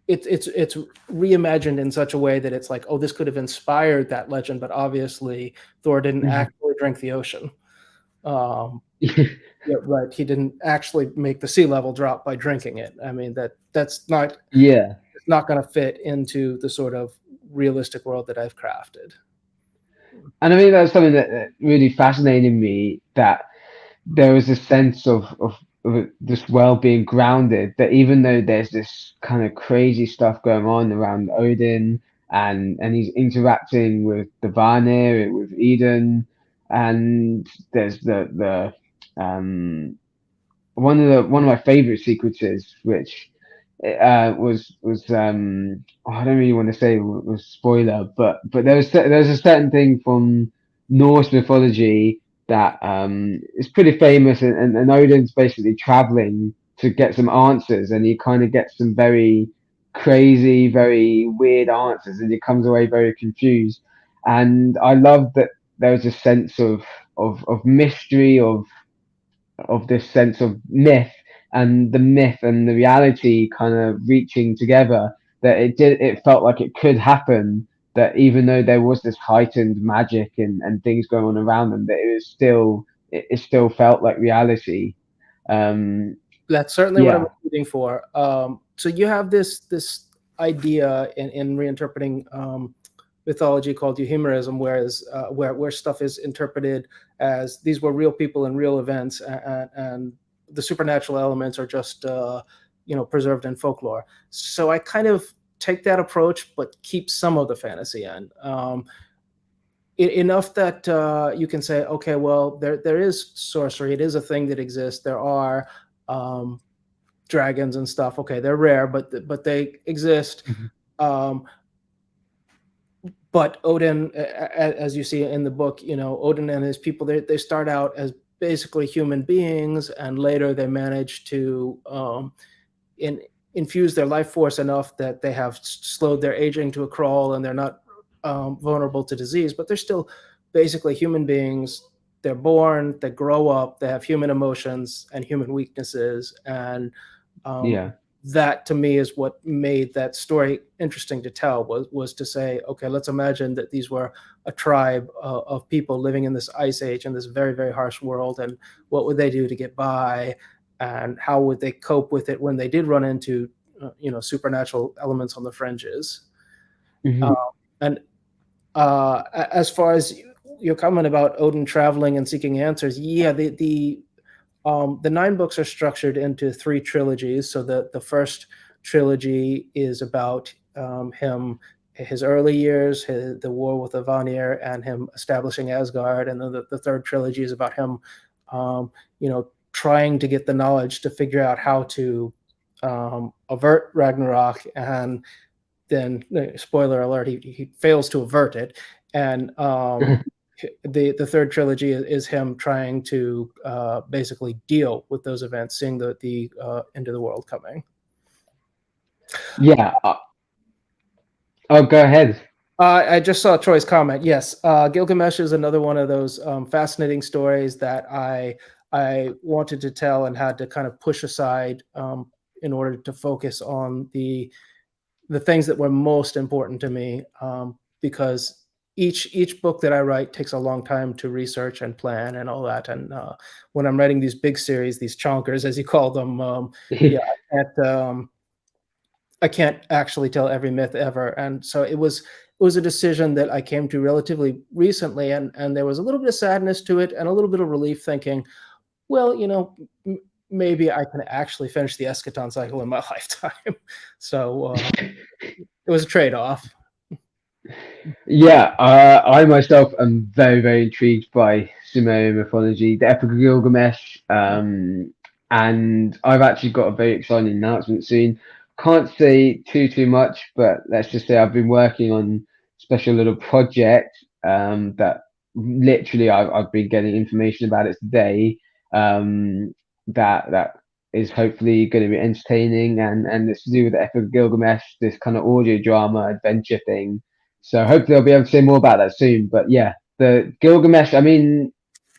it's reimagined in such a way that it's like, oh, this could have inspired that legend, but obviously Thor didn't Hmm. actually drink the ocean. Um, yeah, right. He didn't actually make the sea level drop by drinking it. I mean, that's not Yeah, it's not going to fit into the sort of realistic world that I've crafted. and I mean that's something that really fascinated me, that there was a sense of this world being grounded, that even though there's this kind of crazy stuff going on around Odin, and he's interacting with the Vanir, with Eden, and there's the one of my favorite sequences, which was I don't really want to say was spoiler, but there's a certain thing from Norse mythology that is pretty famous, and Odin's basically traveling to get some answers, and he kind of gets some very crazy, very weird answers, and he comes away very confused. And I love that there was a sense of mystery, of this sense of myth and the reality kind of reaching together, that it felt like it could happen, that even though there was this heightened magic and things going on around them, that it still felt like reality. um That's certainly what I'm yeah. shooting for. So you have this idea in reinterpreting mythology called euhemerism, whereas where stuff is interpreted as these were real people and real events, and the supernatural elements are just preserved in folklore. So I kind of take that approach, but keep some of the fantasy in. Enough that you can say, okay, well, there is sorcery. It is a thing that exists. There are um, dragons and stuff. Okay, they're rare, but they exist. Mhm. Um, but Odin, as you see in the book, Odin and his people, they start out as basically human beings, and later they manage to in, infuse their life force enough that they have slowed their aging to a crawl, and they're not vulnerable to disease, but they're still basically human beings. They're born, they grow up, they have human emotions and human weaknesses, and um, Yeah. that to me is what made that story interesting to tell. Was to say, okay, let's imagine that these were a tribe of people living in this ice age in this very, very harsh world, and what would they do to get by, and how would they cope with it when they did run into supernatural elements on the fringes. uh, Hmm. and as far as your comment about Odin traveling and seeking answers, yeah, the 9 books are structured into 3 trilogies. So the first trilogy is about him, his early years, the war with the Vanir, and him establishing Asgard. And then the third trilogy is about him, trying to get the knowledge to figure out how to avert Ragnarok. And then, spoiler alert, he fails to avert it. And the third trilogy is him trying to basically deal with those events, seeing the end of the world coming. Yeah. Oh, go ahead. I just saw Troy's comment. Yes, Gilgamesh is another one of those fascinating stories that I wanted to tell and had to kind of push aside in order to focus on the things that were most important to me, because each book that I write takes a long time to research and plan and all that. And when I'm writing these big series, these chonkers, as you call them, yeah, I can't actually tell every myth ever. And so it was a decision that I came to relatively recently, and there was a little bit of sadness to it and a little bit of relief, thinking, well, maybe I can actually finish the Eschaton cycle in my lifetime. So it was a trade-off. Yeah, I myself am very, very intrigued by Sumerian mythology, the Epic of Gilgamesh, and I've actually got a very exciting announcement soon. Can't say too much, but let's just say I've been working on a special little project that literally I've been getting information about it today. That is hopefully going to be entertaining, and it's to do with the Epic of Gilgamesh, this kind of audio drama adventure thing. So hopefully I'll be able to say more about that soon. But yeah, the Gilgamesh, I mean,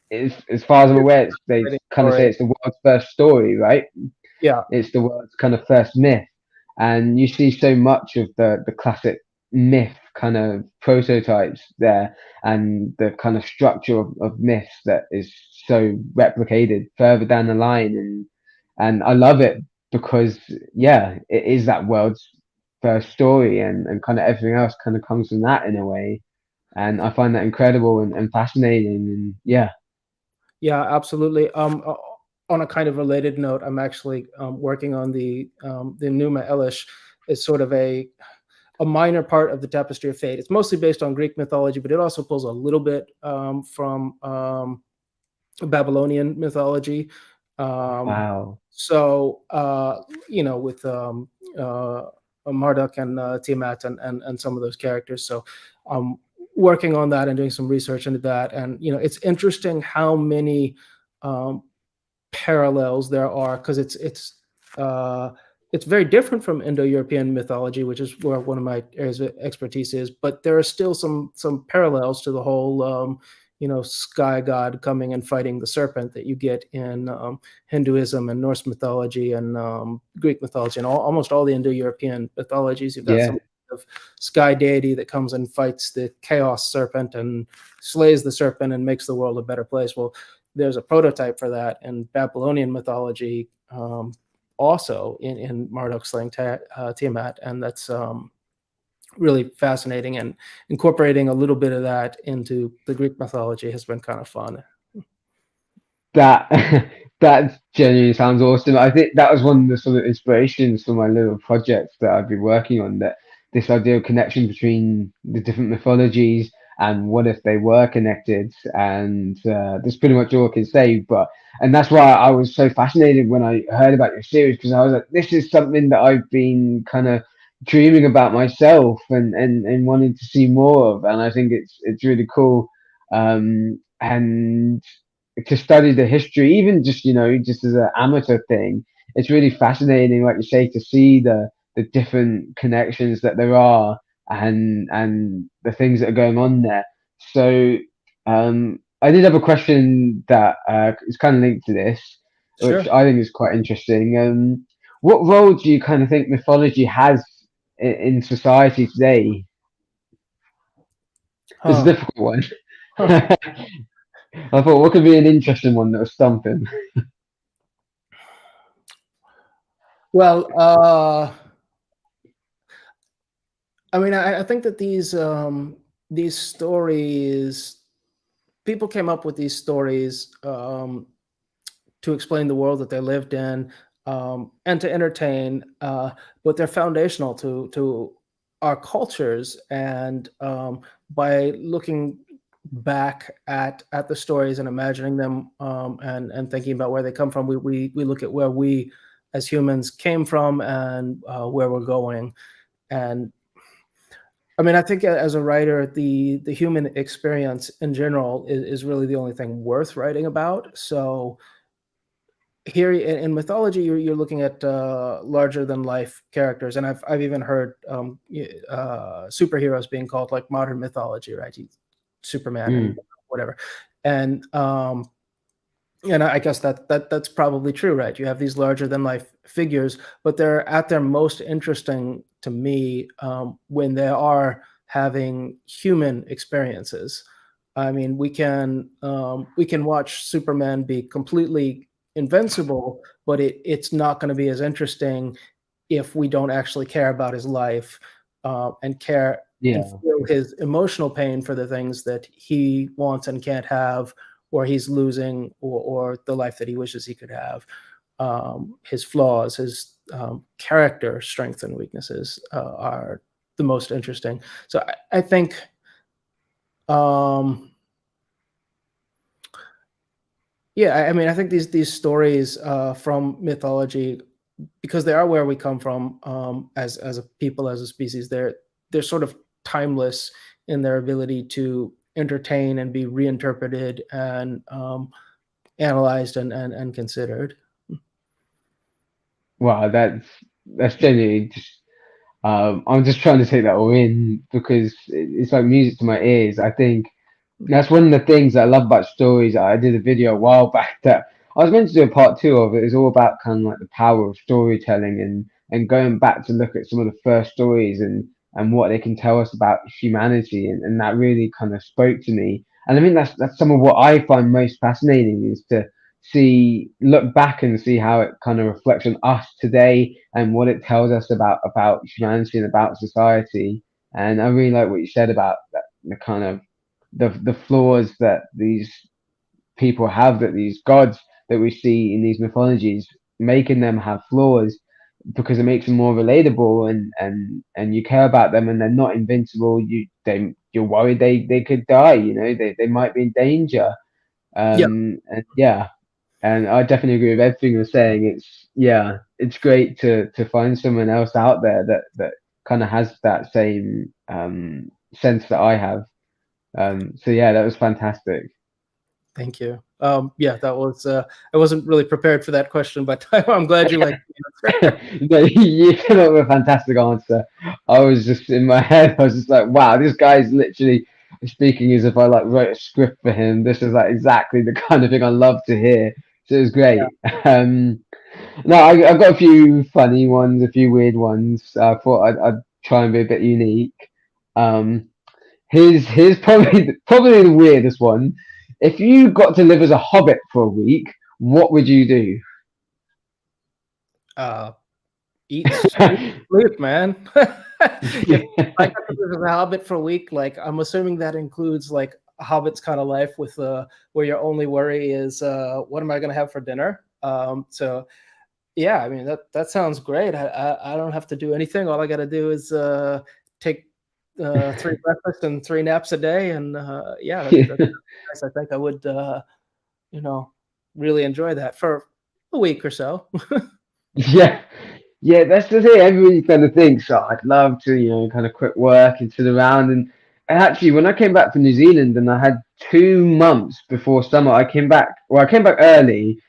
as far as I'm aware, they kind of say Story. it's the world's first story, right? Yeah, It's the world's kind of first myth. And you see so much of the classic myth kind of prototypes there, and the kind of structure of myths that is so replicated further down the line. And I love it because, yeah, it is that world's first story, and kind of everything else kind of comes from that in a way. And I find that incredible and fascinating. And yeah. yeah, absolutely. On a kind of related note, I'm actually working on the Numa Elish. Is sort of a minor part of the Tapestry of Fate. It's mostly based on Greek mythology, but it also pulls a little bit from Babylonian mythology. Um, Wow. so with Marduk and Tiamat and some of those characters. So um, working on that and doing some research into that, and it's interesting how many um, parallels there are, because it's very different from Indo-European mythology, which is where one of my areas of expertise is. But there are still some parallels to the whole sky god coming and fighting the serpent that you get in Hinduism and Norse mythology and Greek mythology and almost all the Indo-European mythologies. You've got Yeah. some of sky deity that comes and fights the chaos serpent and slays the serpent and makes the world a better place. Well, there's a prototype for that in Babylonian mythology, also in Marduk slaying Tiamat, and that's really fascinating. And incorporating a little bit of that into the Greek mythology has been kind of fun. That that genuinely sounds awesome. I think that was one of the sort of inspirations for my little project that I've been working on. That this idea of connection between the different mythologies, and what if they were connected. And that's pretty much all I can say. And that's why I was so fascinated when I heard about your series, because I was like, this is something that I've been kind of dreaming about myself, and wanting to see more of. And I think it's really cool. And to study the history, even just just as an amateur thing, it's really fascinating, like you say, to see the different connections that there are, and the things that are going on there. So I did have a question that is kind of linked to this, which Sure. I think is quite interesting. What role do you kind of think mythology has in society today? It's a Huh. difficult one. I thought, what could be an interesting one that was stumping? Well, I mean, I think that these stories, people came up with these stories to explain the world that they lived in, and to entertain, but they're foundational to our cultures. And by looking back at the stories and imagining them, and thinking about where they come from, we look at where we as humans came from, and where we're going. And I mean, I think as a writer, the human experience in general is really the only thing worth writing about. So here in mythology, you're looking at larger than life characters, and I've even heard superheroes being called like modern mythology, right? Superman and Mm, whatever, and I guess that's probably true, right? You have these larger than life figures, but they're at their most interesting to me when they are having human experiences. I mean, we can watch Superman be completely invincible, but it's not going to be as interesting if we don't actually care about his life, and care and yeah, feel his emotional pain for the things that he wants and can't have, or he's losing, or the life that he wishes he could have. His flaws, his character strengths and weaknesses are the most interesting. So I think, um, yeah, I mean, I think these stories from mythology, because they are where we come from, as a people, as a species, they're sort of timeless in their ability to entertain and be reinterpreted and analyzed and considered. wow, that's genuinely just. I'm just trying to take that all in because it's like music to my ears. I think that's one of the things that I love about stories. I did a video a while back that I was meant to do a part two of. It was all about kind of like the power of storytelling and going back to look at some of the first stories and what they can tell us about humanity, and that really kind of spoke to me. And I mean that's some of what I find most fascinating is to look back and see how it kind of reflects on us today and what it tells us about humanity and about society. And I really like what you said about that, the kind of the flaws that these people have, that these gods that we see in these mythologies, making them have flaws because it makes them more relatable, and you care about them, and they're not invincible. You're worried they could die, they might be in danger. Yeah, And yeah, and I definitely agree with everything you're saying. It's great to find someone else out there that kind of has that same sense that I have. So yeah, that was fantastic. thank you. Yeah, that was. I wasn't really prepared for that question, but I'm glad you liked the answer. No, you came up with a fantastic answer. I was just in my head. I was just like, wow, this guy's literally speaking as if I like wrote a script for him. This is like exactly the kind of thing I love to hear. So it was great. No, I've got a few funny ones, a few weird ones. I thought I'd try and be a bit unique. Um, here's probably the weirdest one. If you got to live as a hobbit for a week, what would you do? Uh, eat, sleep, man. If I got to live as a hobbit for a week, like I'm assuming that includes like a hobbit's kind of life with where your only worry is what am I going to have for dinner. So yeah, I mean that sounds great. I don't have to do anything. All I got to do is take three breakfasts and three naps a day, and yeah, that's nice. I think I would you know really enjoy that for a week or so. Yeah, yeah, that's the thing. Everybody kind of thinks, oh, I'd love to, kind of quit work and sit around. And actually, when I came back from New Zealand and I had 2 months before summer, I came back. Well, I came back early.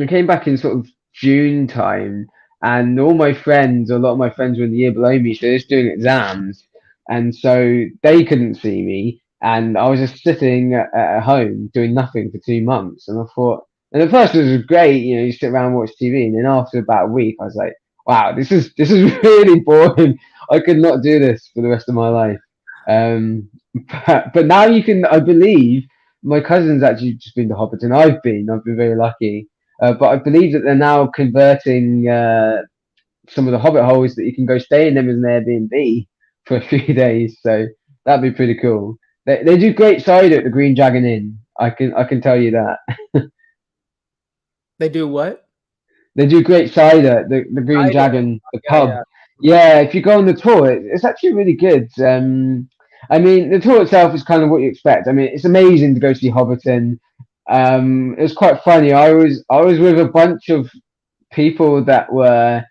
I came back in sort of June time, and all my friends, a lot of my friends were in the year below me, so they're just doing exams, and so they couldn't see me. and I was just sitting at home doing nothing for 2 months, and I thought, and at first it was great, you know, you sit around and watch TV, and then after about a week, I was like, wow, this is really boring. I could not do this for the rest of my life. Um, but now you can, I believe, my cousin's actually just been to Hobbiton. I've been very lucky. But I believe that they're now converting some of the Hobbit holes that you can go stay in them as an Airbnb for a few days. So that'd be pretty cool. They do great cider at the Green Dragon Inn. I can tell you that. They do what? They do great cider at the Green Cider. Dragon, the Yeah, pub. yeah. Yeah, if you go on the tour, it's actually really good. I mean, the tour itself is kind of what you expect. I mean, it's amazing to go see Hobbiton. It was quite funny. I was with a bunch of people that were,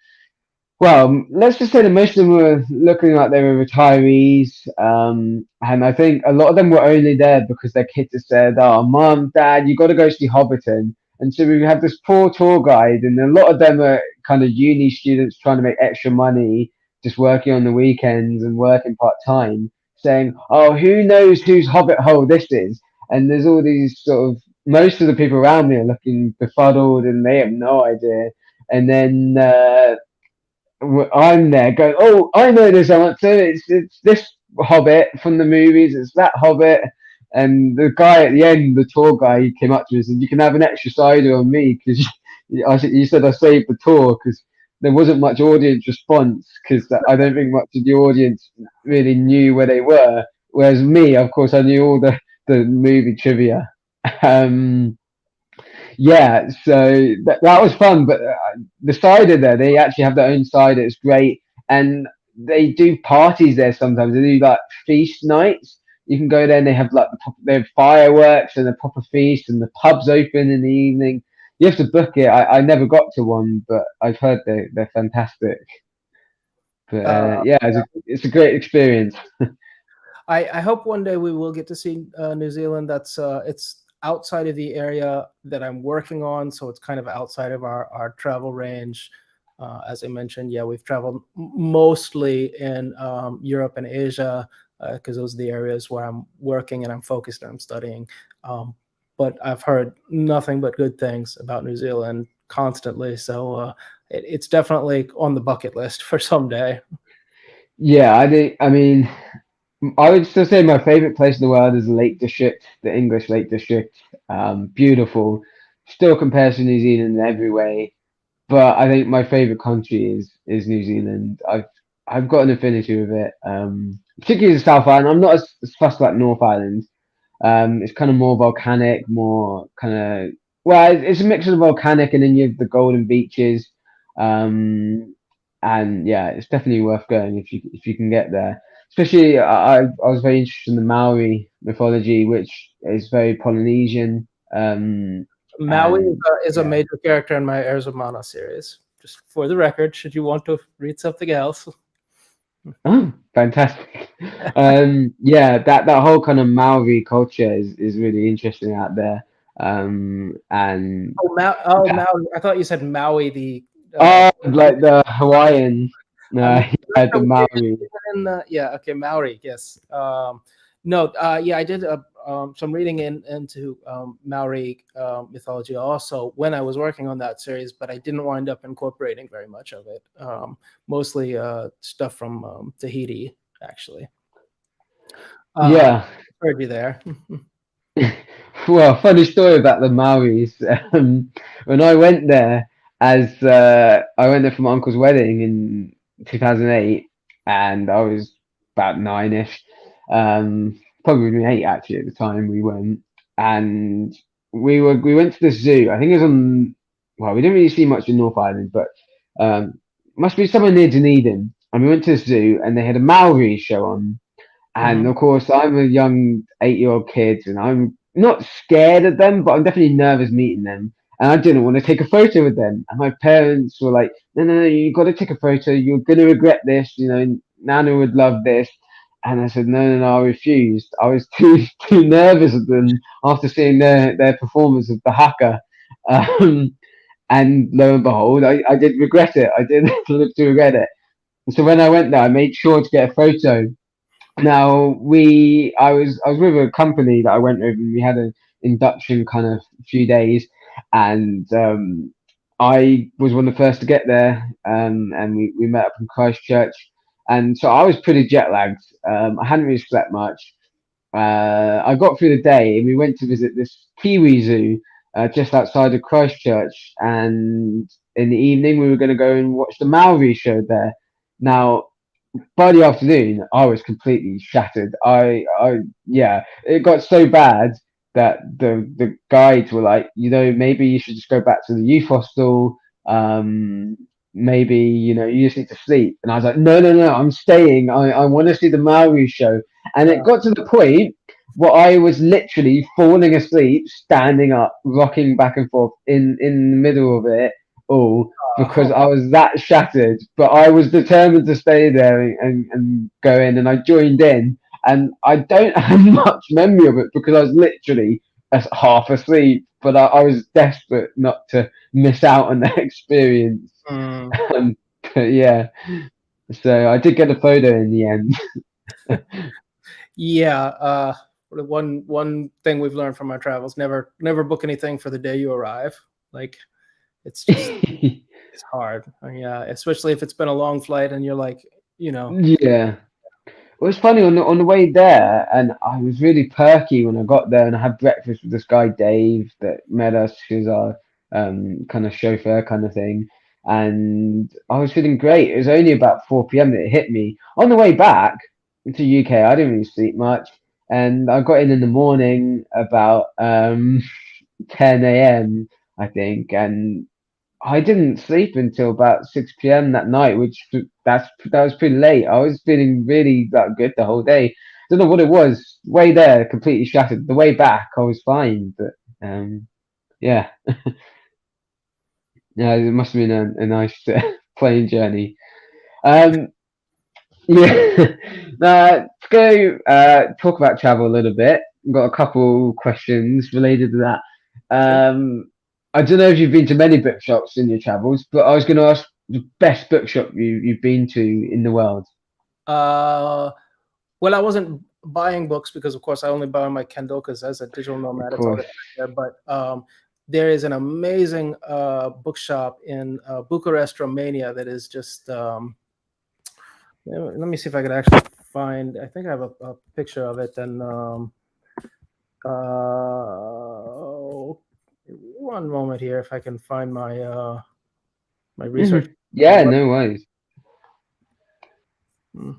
well, let's just say that most of them were looking like they were retirees, and I think a lot of them were only there because their kids had said, "Oh, mom, dad, you got to go see Hobbiton." And so we have this poor tour guide, and a lot of them are kind of uni students trying to make extra money, just working on the weekends and working part time, saying, "Oh, who knows whose Hobbit hole this is?" And there's all these sort of, most of the people around me are looking befuddled, and they have no idea. And then I'm there going, oh, I know this answer. It's this Hobbit from the movies. It's that Hobbit. And the guy at the end, the tour guy, he came up to us and you can have an extra cider on me because you said I saved the tour because there wasn't much audience response because I don't think much of the audience really knew where they were. Whereas me, of course, I knew all the movie trivia. Um, yeah, so that was fun. But the cider there, they actually have their own cider. It's great, and they do parties there sometimes. They do like feast nights. You can go there and they have like they have fireworks and a proper feast, and the pub's open in the evening. You have to book it. I never got to one, but I've heard they're fantastic. But Uh, yeah, it's a great experience. I hope one day we will get to see New Zealand. That's it's outside of the area that I'm working on, so it's kind of outside of our travel range. As I mentioned, yeah, we've traveled mostly in Europe and Asia because those are the areas where I'm working and I'm focused and I'm studying. But I've heard nothing but good things about New Zealand constantly, so it's definitely on the bucket list for someday. Yeah, I think. I mean, I would still say my favorite place in the world is the Lake District, the English Lake District. Beautiful. Still compares to New Zealand in every way. But I think my favorite country is New Zealand. I've got an affinity with it. Particularly the South Island. I'm not as fussed about North Island. It's kind of more volcanic, more kind of, well, it's a mix of volcanic and then you have the golden beaches. Um, and yeah, it's definitely worth going if you can get there. Especially, I was very interested in the Maori mythology, which is very Polynesian. Maui And is a yeah. major character in my Heirs of Mana series. Just for the record, should you want to read something else? Oh, fantastic. Yeah, that whole kind of Maori culture is really interesting out there. And Oh, yeah. Maui. I thought you said Maui, the. Uh, Oh, like the Hawaiian, I'm yeah, the so Maori. yeah, okay, Maori, yes. No, yeah, I did some reading into Maori mythology also when I was working on that series, but I didn't wind up incorporating very much of it. Mostly stuff from Tahiti, actually. Yeah. Heard you there. Well, funny story about the Maoris. When I went there, as I went there for my uncle's wedding in 2008, and I was about nine-ish, probably eight actually at the time we went, and we went to the zoo. I think it was on. Well, we didn't really see much in North Island, but must be somewhere near Dunedin. And we went to the zoo, and they had a Maori show on. And Mhm. of course, I'm a young 8-year-old kid, and I'm not scared of them, but I'm definitely nervous meeting them. And I didn't want to take a photo with them. And my parents were like, "No, no, no, you got to take a photo. You're gonna regret this. You know, Nana would love this." And I said, "No, no, no, I refused. I was too nervous of them after seeing their performance of the haka." Um, and lo and behold, I did regret it. I did live to regret it. And so when I went there, I made sure to get a photo Now I was with a company that I went with, and we had an induction kind of few days, and I was one of the first to get there, and we met up in Christchurch, and so I was pretty jet lagged. I hadn't really slept much. I got through the day, and we went to visit this Kiwi zoo just outside of Christchurch, and in the evening we were going to go and watch the Maori show there. Now by the afternoon, I was completely shattered. Yeah, it got so bad that the guides were like, maybe you should just go back to the youth hostel. Um, Maybe you just need to sleep. And I was like, no, no, no, I'm staying. I want to see the Maori show. And it Uh, got to the point where I was literally falling asleep, standing up, rocking back and forth in the middle of it all because I was that shattered, but I was determined to stay there and go in, and I joined in, and I don't have much memory of it because I was literally half asleep, but I was desperate not to miss out on that experience. mm, Um, but yeah, so I did get a photo in the end. yeah. One thing we've learned from our travels: never book anything for the day you arrive. Like it's just it's hard. Yeah, especially if it's been a long flight and you're like, you know, Yeah. It was funny on the way there, and I was really perky when I got there, and I had breakfast with this guy Dave that met us, who's our kind of chauffeur kind of thing, and I was feeling great. It was only about 4 p.m. that it hit me. On the way back to UK, I didn't really sleep much, and I got in the morning about 10 a.m. I think, and I didn't sleep until about 6 p.m. that night, that was pretty late. I was feeling really that good the whole day. Don't know what it was. Way there, completely shattered. The way back, I was fine, but yeah, yeah, it must have been a nice plane journey. Um, yeah. Now, to go talk about travel a little bit. I've got a couple questions related to that. sure. I don't know if you've been to many bookshops in your travels, but I was going to ask the best bookshop you've been to in the world. Uh, well, I wasn't buying books because, of course, I only buy on my Kindle because as a digital Of nomad, it's course. already right there. But there is an amazing bookshop in Bucharest, Romania that is just. Let me see if I could actually find. I think I have a picture of it. And one moment here, if I can find my research. Yeah, no worries. Hmm.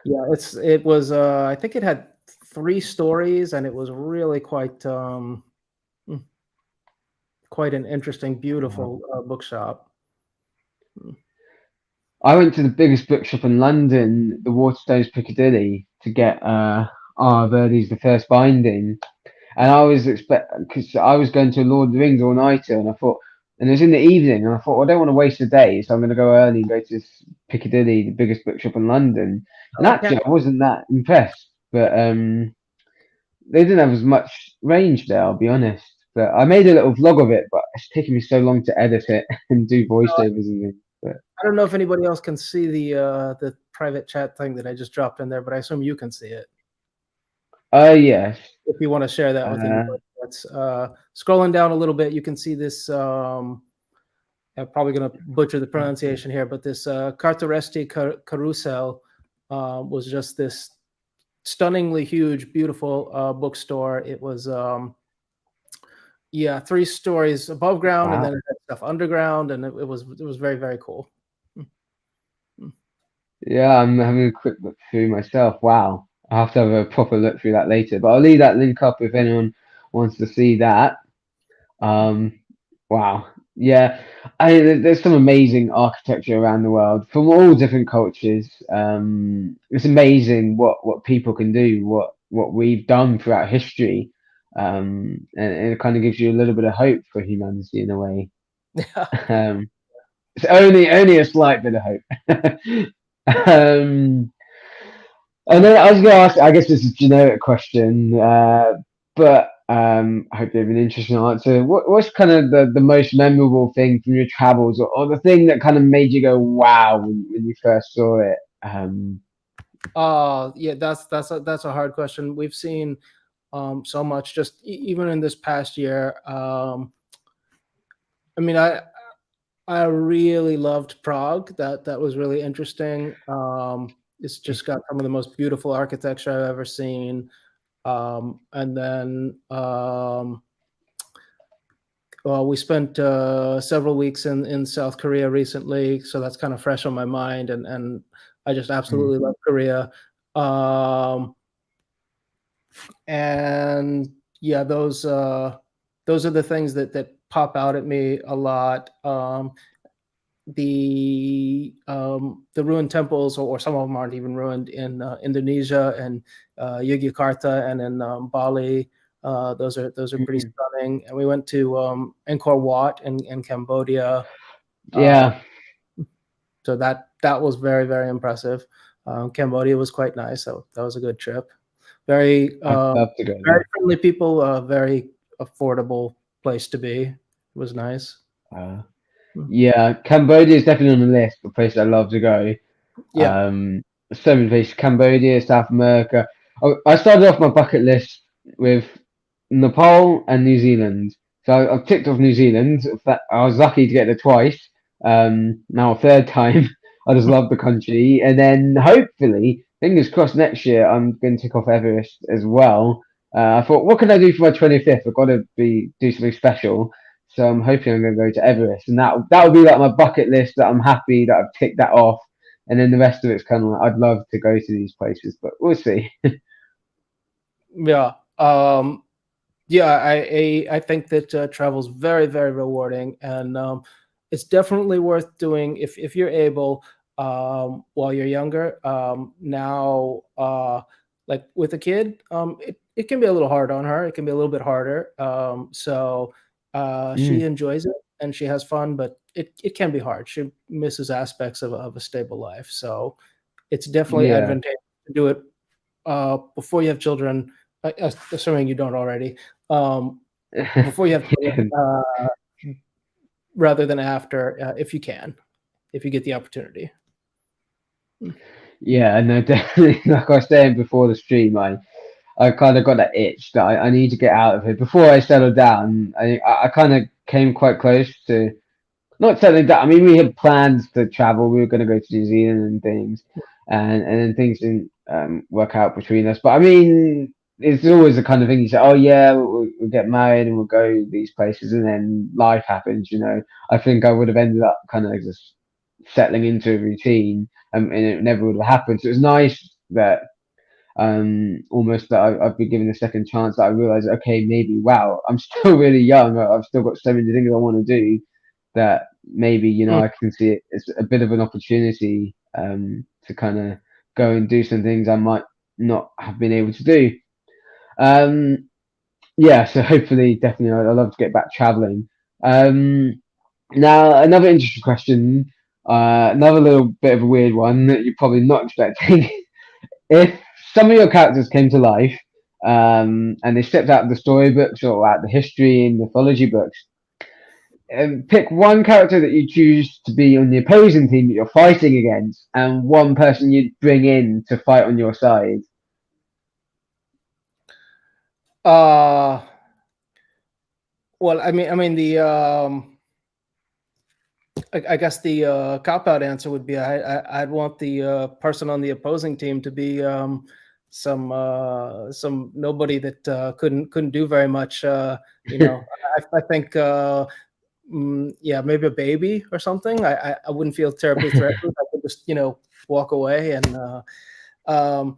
Yeah, it was. I think it had 3 stories, and it was really mm, quite an interesting, Wow. beautiful bookshop. I went to the biggest bookshop in London, the Waterstones Piccadilly, to get R. Verdi's The First Binding. And I was because I was going to Lord of the Rings all nighter, and I thought, and it was in the evening, and I thought, well, I don't want to waste the day, so I'm going to go early and go to this Piccadilly, the biggest bookshop in London. And I can't. actually, I wasn't that impressed, but they didn't have as much range there, I'll be honest. But I made a little vlog of it, but it's taken me so long to edit it and do voiceovers and things. But I don't know if anybody else can see the private chat thing that I just dropped in there, but I assume you can see it. oh yes, If you want to share that with uh, anybody, that's scrolling down a little bit. You can see this. I'm probably going to butcher the pronunciation here, but this Carteresti Carousel was just this stunningly huge, beautiful bookstore. It was, yeah, 3 stories above ground, and wow. then it had stuff underground, and it was very, very cool. Yeah, I'm having a quick look through myself. Wow. I'll have to have a proper look through that later, but I'll leave that link up if anyone wants to see that. Um, wow. Yeah, there's some amazing architecture around the world from all different cultures. It's amazing what people can do, what we've done throughout history. And it kind of gives you a little bit of hope for humanity in a way. Yeah. Um, it's only a slight bit of hope. um, and then I was going to ask, I guess this is a generic question, but I hope you have an interesting answer. What's kind of the most memorable thing from your travels, or the thing that kind of made you go wow when you first saw it? Yeah, that's a hard question. We've seen so much just even in this past year. I mean, I really loved Prague. That was really interesting. It's just got some of the most beautiful architecture I've ever seen. And then well, we spent several weeks in South Korea recently, so that's kind of fresh on my mind, and I just Mm. absolutely love Korea. Um, and yeah, those are the things that pop out at me a lot. The ruined temples, or some of them aren't even ruined, in Indonesia and Yogyakarta and in Bali. Those are pretty Mm. stunning. And we went to Angkor Wat in Cambodia. Uh, Yeah, so that was very, very impressive. Cambodia was quite nice. So that was a good trip. Very I'd love to go very there. friendly people. Very affordable place to be. It was nice. Uh, Hmm. yeah, Cambodia is definitely on the list of places I'd love to go. Yeah. Um, so many places: Cambodia, South America. I started off my bucket list with Nepal and New Zealand. So I've ticked off New Zealand. I was lucky to get there twice. Now a third time. I just love the country, and then hopefully, fingers crossed, next year I'm going to tick off Everest as well. I thought, what can I do for my 25th? I've got to do something special. So I'm hoping I'm going to go to Everest, and that would be like my bucket list. That I'm happy that I've ticked that off, and then the rest of it's kind of like I'd love to go to these places, but we'll see. Yeah. Yeah, I think that travel is very, very rewarding, and it's definitely worth doing if you're able while you're younger. Now, like with a kid, it can be a little hard on her. It can be a little bit harder. So she Mm, enjoys it and she has fun, but it can be hard. She misses aspects of a stable life. So it's definitely yeah. advantageous to do it before you have children, assuming you don't already, um, before you have children, rather than after, if you can, if you get the opportunity. Yeah, no, definitely. Like I was saying before the stream, I kind of got that itch that I need to get out of it before I settle down. I kind of came quite close to not settling down. I mean, we had plans to travel. We were going to go to New Zealand and things, and then things didn't work out between us. But I mean, it's always the kind of thing you say, oh yeah, we'll get married and we'll go these places, and then life happens. I think I would have ended up kind of just settling into a routine, and it never would have happened. So it was nice that almost that I've been given a second chance. That I realized, okay, maybe wow, I'm still really young. I've still got so many things I want to do that maybe Mm. I can see it as a bit of an opportunity to kind of go and do some things I might not have been able to do. Um, yeah, so hopefully, definitely, I'd love to get back traveling. Um, Now, another interesting question, another little bit of a weird one that you're probably not expecting. If some of your characters came to life, and they stepped out of the storybooks or out of the history and mythology books, pick one character that you choose to be on the opposing team that you're fighting against, and one person you'd bring in to fight on your side. Uh, well, I mean I guess the cop out answer would be I'd want the person on the opposing team to be some nobody that couldn't do very much. I think yeah, maybe a baby or something. I wouldn't feel terribly threatened. I could just walk away. Um,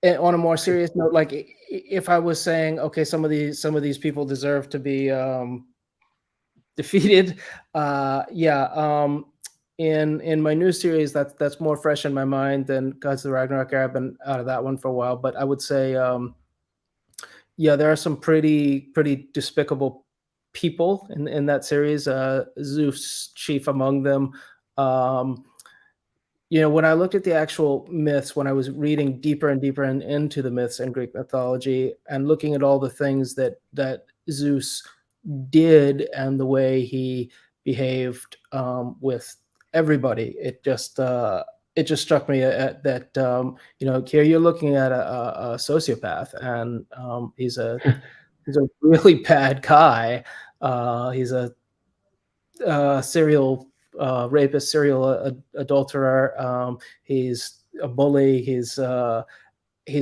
and on a more serious note, like if I was saying, okay, some of these people deserve to be defeated. Yeah. In my new series, that's more fresh in my mind than Gods of the Ragnarok. I've been out of that one for a while, but I would say, yeah, there are some pretty despicable people in that series. Zeus chief among them. Um, When I looked at the actual myths, when I was reading deeper and deeper into the myths and Greek mythology, and looking at all the things that Zeus did and the way he behaved with everybody, it just struck me that here you're looking at a sociopath, and he's a really bad guy. He's a serial rapist, serial adulterer. He's a bully. He's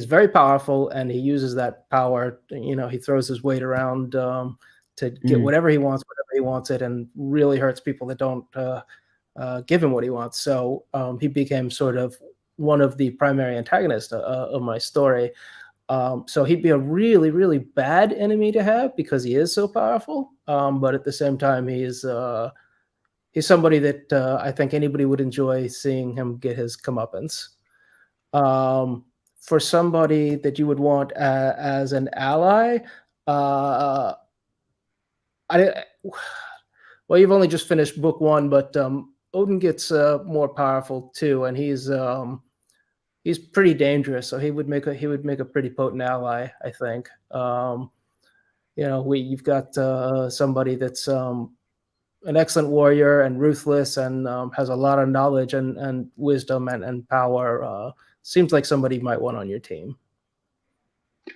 very powerful, and he uses that power. He throws his weight around to get Mm. whatever he wants, whatever he wants it, and really hurts people that don't give him what he wants. So he became sort of one of the primary antagonists of my story. So he'd be a really, really bad enemy to have because he is so powerful. But at the same time, he's somebody that I think anybody would enjoy seeing him get his comeuppance. For somebody that you would want as an ally, uh, I well, you've only just finished book one, but Odin gets more powerful too, and he's pretty dangerous. So he would make a pretty potent ally, I think. You've got somebody that's an excellent warrior and ruthless, and has a lot of knowledge and wisdom and power. Seems like somebody you might want on your team.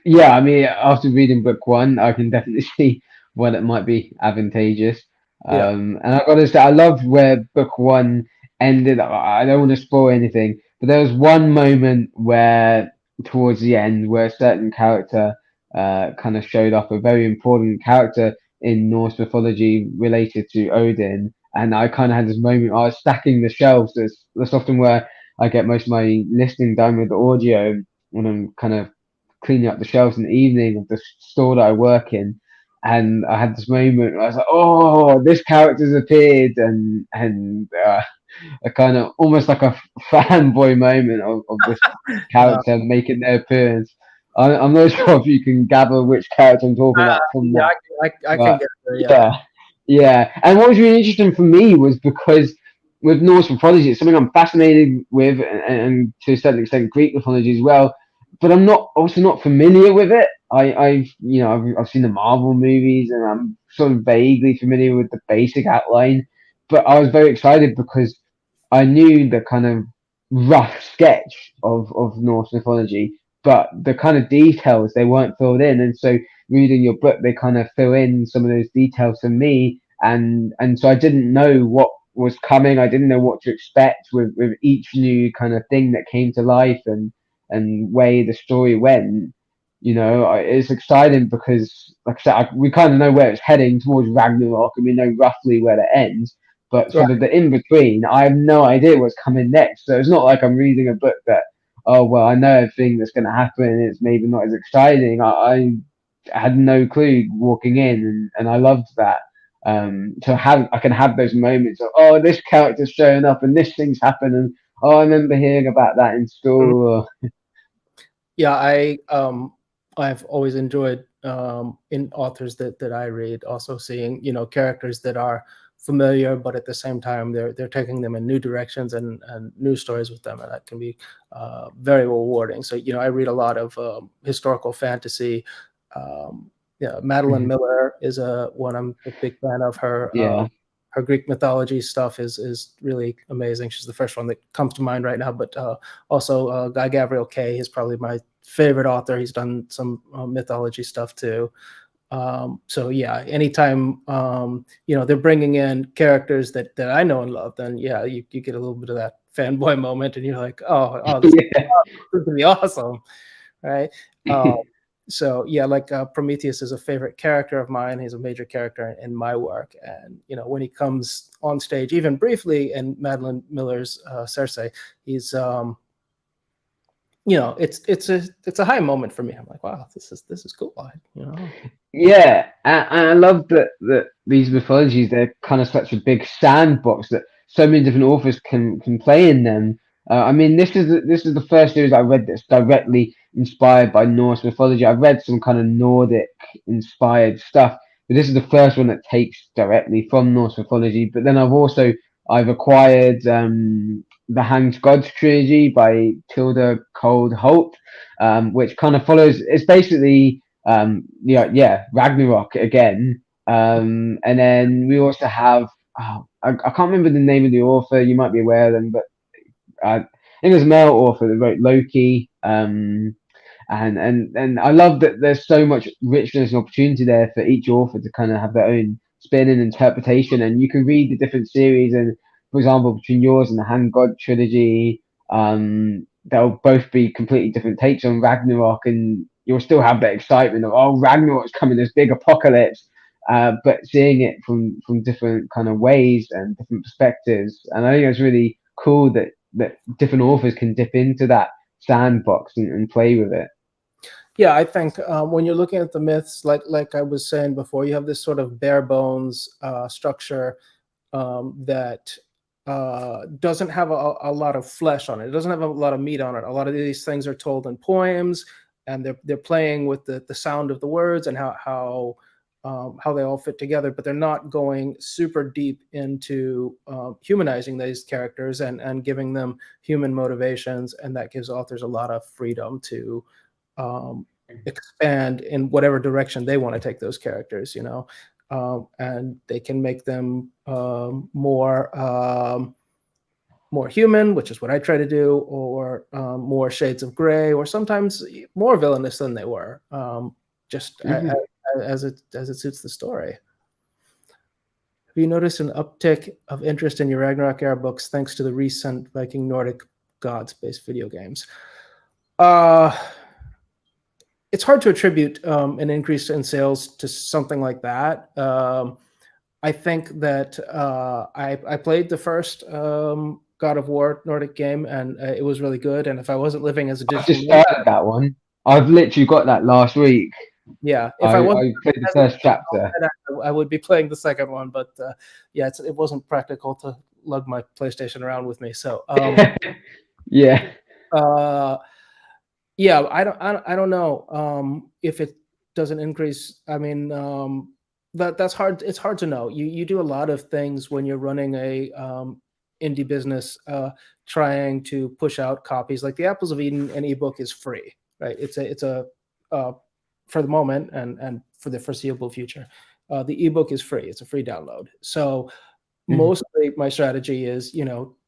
Yeah, I mean, after reading book one, I can definitely see why that might be advantageous. Yeah. And I gotta say, I loved where book one ended. I don't want to spoil anything, but there was one moment where, towards the end, where a certain character kind of showed up, a very important character in Norse mythology related to Odin. And I kind of had this moment. I was stacking the shelves. That's often where I get most of my listening done with the audio when I'm kind of cleaning up the shelves in the evening of the store that I work in, and I had this moment where I was like, "Oh, this character's appeared," and a kind of almost like a fanboy moment of this Uh, character making their appearance. I'm not sure if you can gather which character I'm talking about from yeah, that, I can but get there. Yeah. yeah, yeah. And what was really interesting for me was because with Norse mythology, it's something I'm fascinated with, and to a certain extent Greek mythology as well. But I'm not also not familiar with it. I've seen the Marvel movies, and I'm sort of vaguely familiar with the basic outline. But I was very excited because I knew the kind of rough sketch of Norse mythology, but the kind of details they weren't filled in, and so reading your book, they kind of fill in some of those details for me, and so I didn't know what was coming. I didn't know what to expect with each new kind of thing that came to life and way the story went. It's exciting because, like I said, we kind of know where it's heading towards Ragnarok, and we know roughly where it ends. But Right. sort of the in between, I have no idea what's coming next. So it's not like I'm reading a book that, oh well, I know everything that's going to happen. And it's maybe not as exciting. I had no clue walking in, and I loved that. I can have those moments of, oh, this character's showing up and this thing's happened, and oh, I remember hearing about that in Mhm. school. Yeah, I've always enjoyed in authors that I read, also seeing characters that are familiar, but at the same time they're taking them in new directions and new stories with them, and that can be very rewarding. So I read a lot of historical fantasy. Yeah, Madeline Or Miller is a one I'm a big fan of. Her yeah, her Greek mythology stuff is really amazing. She's the first one that comes to mind right now, but also Guy Gavriel Kay is probably my favorite author. He's done some mythology stuff too. So yeah, anytime they're bringing in characters that I know and love, then yeah, you get a little bit of that fanboy moment, and you're like, oh, this yeah. is gonna be awesome, right? Uh, so yeah, like Prometheus is a favorite character of mine. He's a major character in my work, and when he comes on stage, even briefly in Madeline Miller's Circe, he's it's a high moment for me. I'm like, wow, this is cool. Yeah, and I love that these mythologies, they're kind of such a big sandbox that so many different authors can play in them. I mean, this is the first series I read that's directly inspired by Norse mythology. I've read some kind of Nordic inspired stuff, but this is the first one that takes directly from Norse mythology. But then I've acquired the Hanged Gods trilogy by Tilda Cold Holt, which kind of follows. It's basically yeah, Ragnarok again. And then we also have I can't remember the name of the author. You might be aware of them, but I think there's a male author that wrote Loki. And I love that there's so much richness and opportunity there for each author to kind of have their own spin and interpretation, and you can read the different series. And for example, between yours and the Hand God trilogy, they'll both be completely different takes on Ragnarok, and you'll still have that excitement of, oh, Ragnarok's coming, this big apocalypse. But seeing it from different kind of ways and different perspectives, and I think it's really cool that different authors can dip into that sandbox and play with it. Yeah, I think when you're looking at the myths, like I was saying before, you have this sort of bare bones structure that doesn't have a lot of flesh on it. It doesn't have a lot of meat on it. A lot of these things are told in poems, and they're playing with the sound of the words and how they all fit together. But they're not going super deep into humanizing these characters and giving them human motivations, and that gives authors a lot of freedom to expand in whatever direction they want to take those characters, and they can make them more human, which is what I try to do, or more shades of gray, or sometimes more villainous than they were, just as it suits the story. Have you noticed an uptick of interest in your Ragnarok era books thanks to the recent Viking Nordic gods-based video games? It's hard to attribute an increase in sales to something like that. I think that I played the first God of War Nordic game, and it was really good. And if I wasn't living as a I've digital just started that one. I've literally got that last week. yeah, if I wasn't I played the as a first digital chapter. nomad, I would be playing the second one. But yeah, it wasn't practical to lug my PlayStation around with me. So Yeah. yeah, I don't know if it doesn't increase. I mean, that's hard. It's hard to know. You do a lot of things when you're running a indie business, trying to push out copies. Like the Apples of Eden, an ebook is free, right? It's a for the moment and for the foreseeable future. The ebook is free. It's a free download. So mostly my strategy is,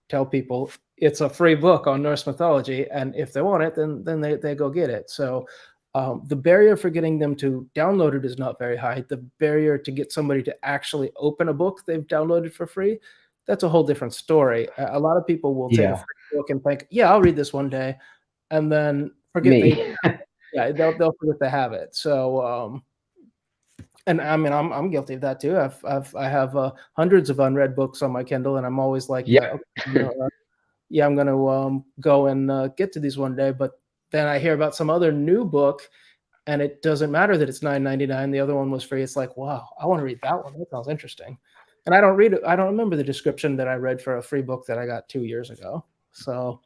tell people it's a free book on Norse mythology, and if they want it, then they go get it. So the barrier for getting them to download it is not very high. The barrier to get somebody to actually open a book they've downloaded for free, that's a whole different story. A lot of people will take a Yeah. free book and think, yeah, I'll read this one day, and then forget they, Me. yeah, they'll forget they have it. So and I mean, I'm guilty of that too. I have hundreds of unread books on my Kindle, and I'm always like, Yeah. okay, yeah, I'm gonna go and get to these one day. But then I hear about some other new book, and it doesn't matter that it's $9.99. The other one was free. It's like, wow, I want to read that one. That sounds interesting. And I don't read it. I don't remember the description that I read for a free book that I got 2 years ago. So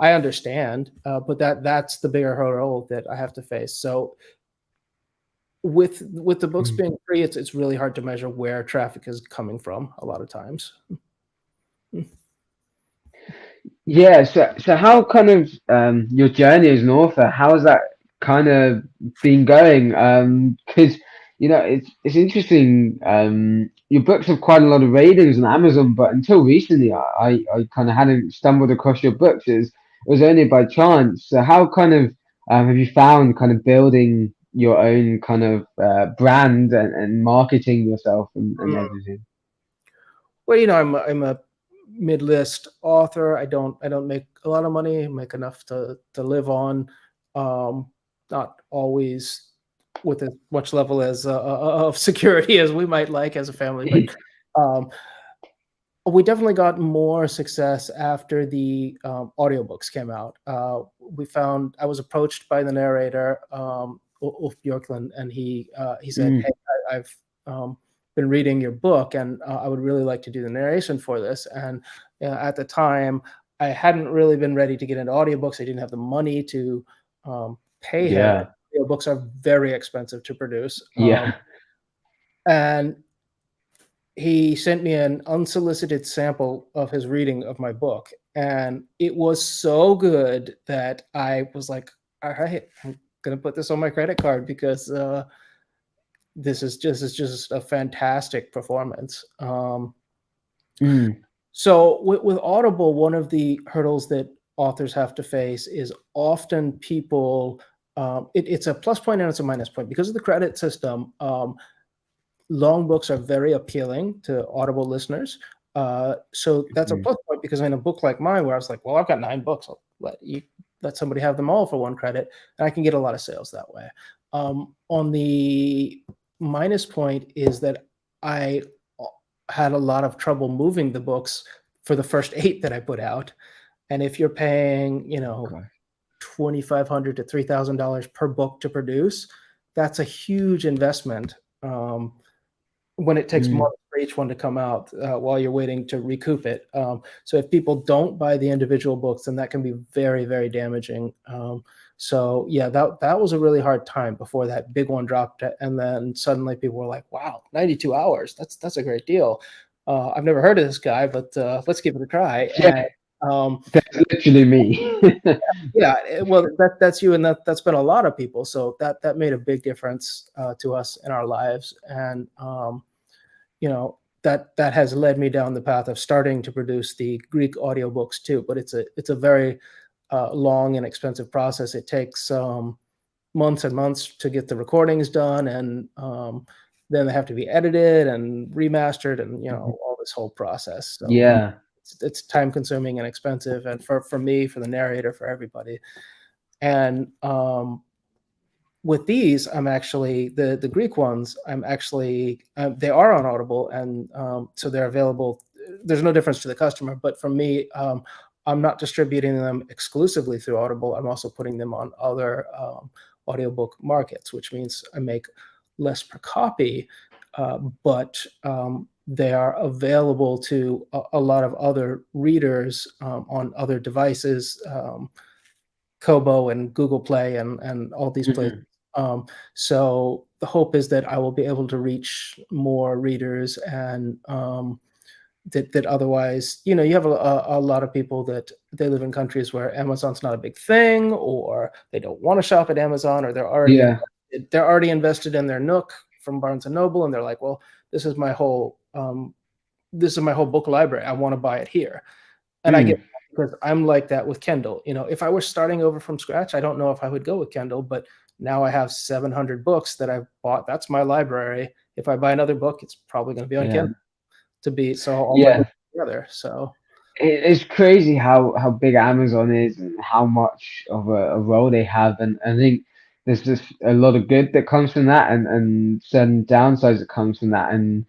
I understand, but that's the bigger hurdle that I have to face. So with the books being free, it's really hard to measure where traffic is coming from a lot of times. Yeah, so how kind of your journey as an author, how's that kind of been going? Because it's interesting. Your books have quite a lot of ratings on Amazon, but until recently, I kind of hadn't stumbled across your books. It was only by chance. So how kind of have you found kind of building your own kind of brand and marketing yourself and everything? Well, I'm a mid-list author. I don't make a lot of money. I make enough to live on. Not always with as much level as of security as we might like as a family, but we definitely got more success after the audiobooks came out. We found I was approached by the narrator, Ulf Björklund, and he said, "Hey, I've been reading your book, and I would really like to do the narration for this." And at the time, I hadn't really been ready to get into audiobooks. I didn't have the money to pay him. Yeah, Audiobooks are very expensive to produce, yeah, and he sent me an unsolicited sample of his reading of my book, and it was so good that I was like, all right, I'm gonna put this on my credit card because this is just a fantastic performance. Mm. So with Audible, one of the hurdles that authors have to face is often people. It's a plus point and it's a minus point because of the credit system. Long books are very appealing to Audible listeners. So that's a Mm. plus point because in a book like mine, where I was like, well, I've got 9 books, I'll let somebody have them all for 1 credit, and I can get a lot of sales that way. On the minus point is that I had a lot of trouble moving the books for the first 8 that I put out, and if you're paying, God. $2,500 to $3,000 per book to produce, that's a huge investment. When it takes Mm. months for each one to come out while you're waiting to recoup it. So if people don't buy the individual books, then that can be very, very damaging. So yeah, that was a really hard time before that big one dropped, and then suddenly people were like, "Wow, 92 hours! That's a great deal." I've never heard of this guy, but let's give it a try. Yeah, And that's literally me. yeah, well, that's you, and that's been a lot of people. So that made a big difference to us in our lives, and that has led me down the path of starting to produce the Greek audiobooks too. But it's a very long and expensive process. It takes months and months to get the recordings done, and then they have to be edited and remastered, and all this whole process. So Yeah. it's time consuming and expensive, and for me, for the narrator, for everybody. And with these, I'm actually the Greek ones. I'm actually they are on Audible, and so they're available. There's no difference to the customer, but for me, I'm not distributing them exclusively through Audible. I'm also putting them on other audiobook markets, which means I make less per copy, but they are available to a lot of other readers on other devices. Kobo and Google Play and all these places. Mhm. So the hope is that I will be able to reach more readers, and that otherwise, you have a lot of people that they live in countries where Amazon's not a big thing, or they don't want to shop at Amazon, or Yeah. they're already invested in their Nook from Barnes and Noble, and they're like, well, this is my whole book library. I want to buy it here. And I get Mm. that because I'm like that with Kindle. If I were starting over from scratch, I don't know if I would go with Kindle, but now I have 700 books that I've bought. That's my library. If I buy another book, it's probably going to be on Yeah. Kindle so all my Yeah. books together. So It's crazy how big Amazon is and how much of a role they have, and I think there's just a lot of good that comes from that, and certain downsides that comes from that, and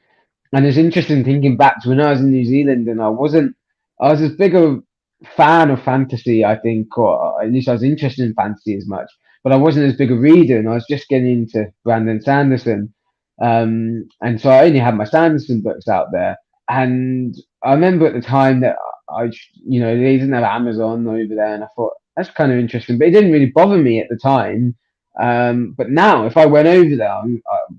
it's interesting thinking back to when I was in New Zealand and I was as big a fan of fantasy, I think, or at least I was interested in fantasy as much, but I wasn't as big a reader, and I was just getting into Brandon Sanderson. And so I only had my Sanderson books out there. And I remember at the time that they didn't have Amazon over there, and I thought that's kind of interesting, but it didn't really bother me at the time. But now, if I went over there,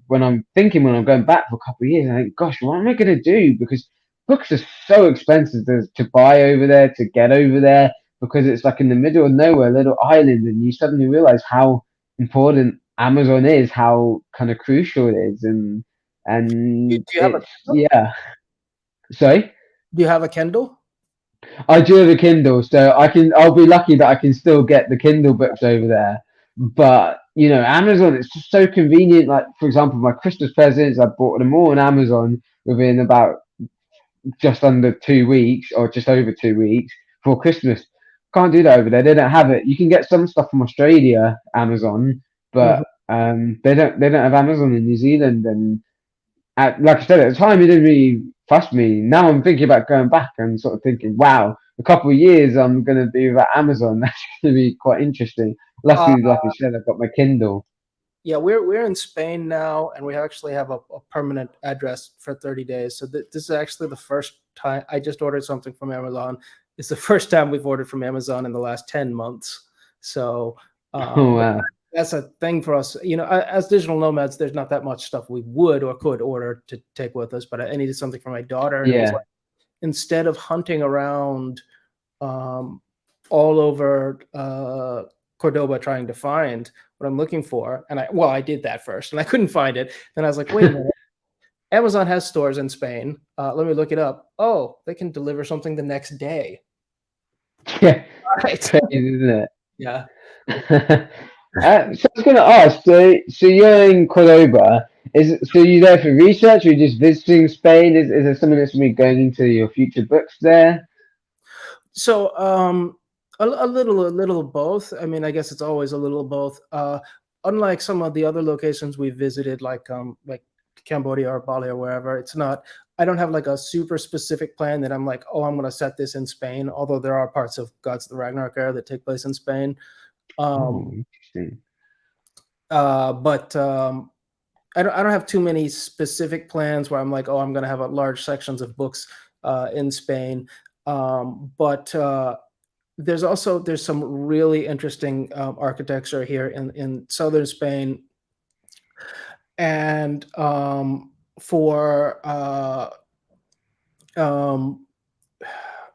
when I'm going back for a couple of years, I think, gosh, what am I going to do? Because books are so expensive to buy over there, to get over there, because it's like in the middle of nowhere, a little island, and you suddenly realize how important Amazon is, how kind of crucial it is, do and you have a it's Kindle? yeah. Sorry, Do you have a Kindle? I do have a Kindle, so I'll be lucky that I can still get the Kindle books over there. But Amazon, it's just so convenient. Like for example, my Christmas presents, I bought them all on Amazon within about just under 2 weeks or just over 2 weeks for Christmas. Can't do that over there. They don't have it. You can get some stuff from Australia, Amazon, Mhm. but they don't have Amazon in New Zealand. And like I said at the time, it didn't really fuss me. Now I'm thinking about going back and sort of thinking, wow, a couple of years I'm going to be without Amazon. That's going to be quite interesting. Uh, Luckily, like I said, I've got my Kindle. yeah, we're in Spain now, and we actually have a permanent address for 30 days. So this is actually the first time I just ordered something from Amazon. It's the first time we've ordered from Amazon in the last 10 months. So Oh but wow. that's a thing for us. As digital nomads, there's not that much stuff we would or could order to take with us, but I needed something for my daughter, and it was Yeah. like, instead of hunting around um, all over Cordoba trying to find what I'm looking for, and I did that first, and I couldn't find it. Then I was like, wait a minute, Amazon has stores in Spain. Let me look it up. Oh, they can deliver something the next day. Yeah. All It's right. crazy, isn't it? Yeah. So I was going to ask, so you're in Cordoba. So you there for research, or you just visiting Spain? Is there something that's going to be going into your future books there? So a little of both. I mean, I guess it's always a little of both. Unlike some of the other locations we visited, like Cambodia or Bali or wherever, it's not. I don't have like a super specific plan that I'm like, oh, I'm going to set this in Spain. Although there are parts of Gods of the Ragnarok era that take place in Spain. Oh, Um, interesting. but I don't have too many specific plans where I'm like, oh, I'm going to have a large sections of books in Spain. But there's some really interesting architecture here in southern Spain, and for um,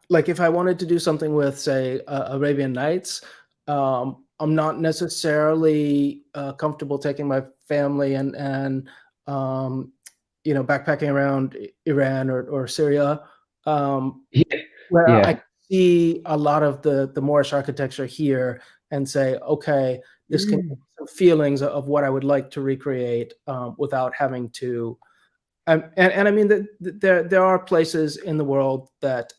like if I wanted to do something with, say, Arabian Nights, I'm not necessarily comfortable taking my family um, backpacking around Iran or Syria, um, Yeah, where I yeah. see a lot of the Moorish architecture here and say, okay, this can give Mm, some feelings of what I would like to recreate without having to. And I mean that there are places in the world that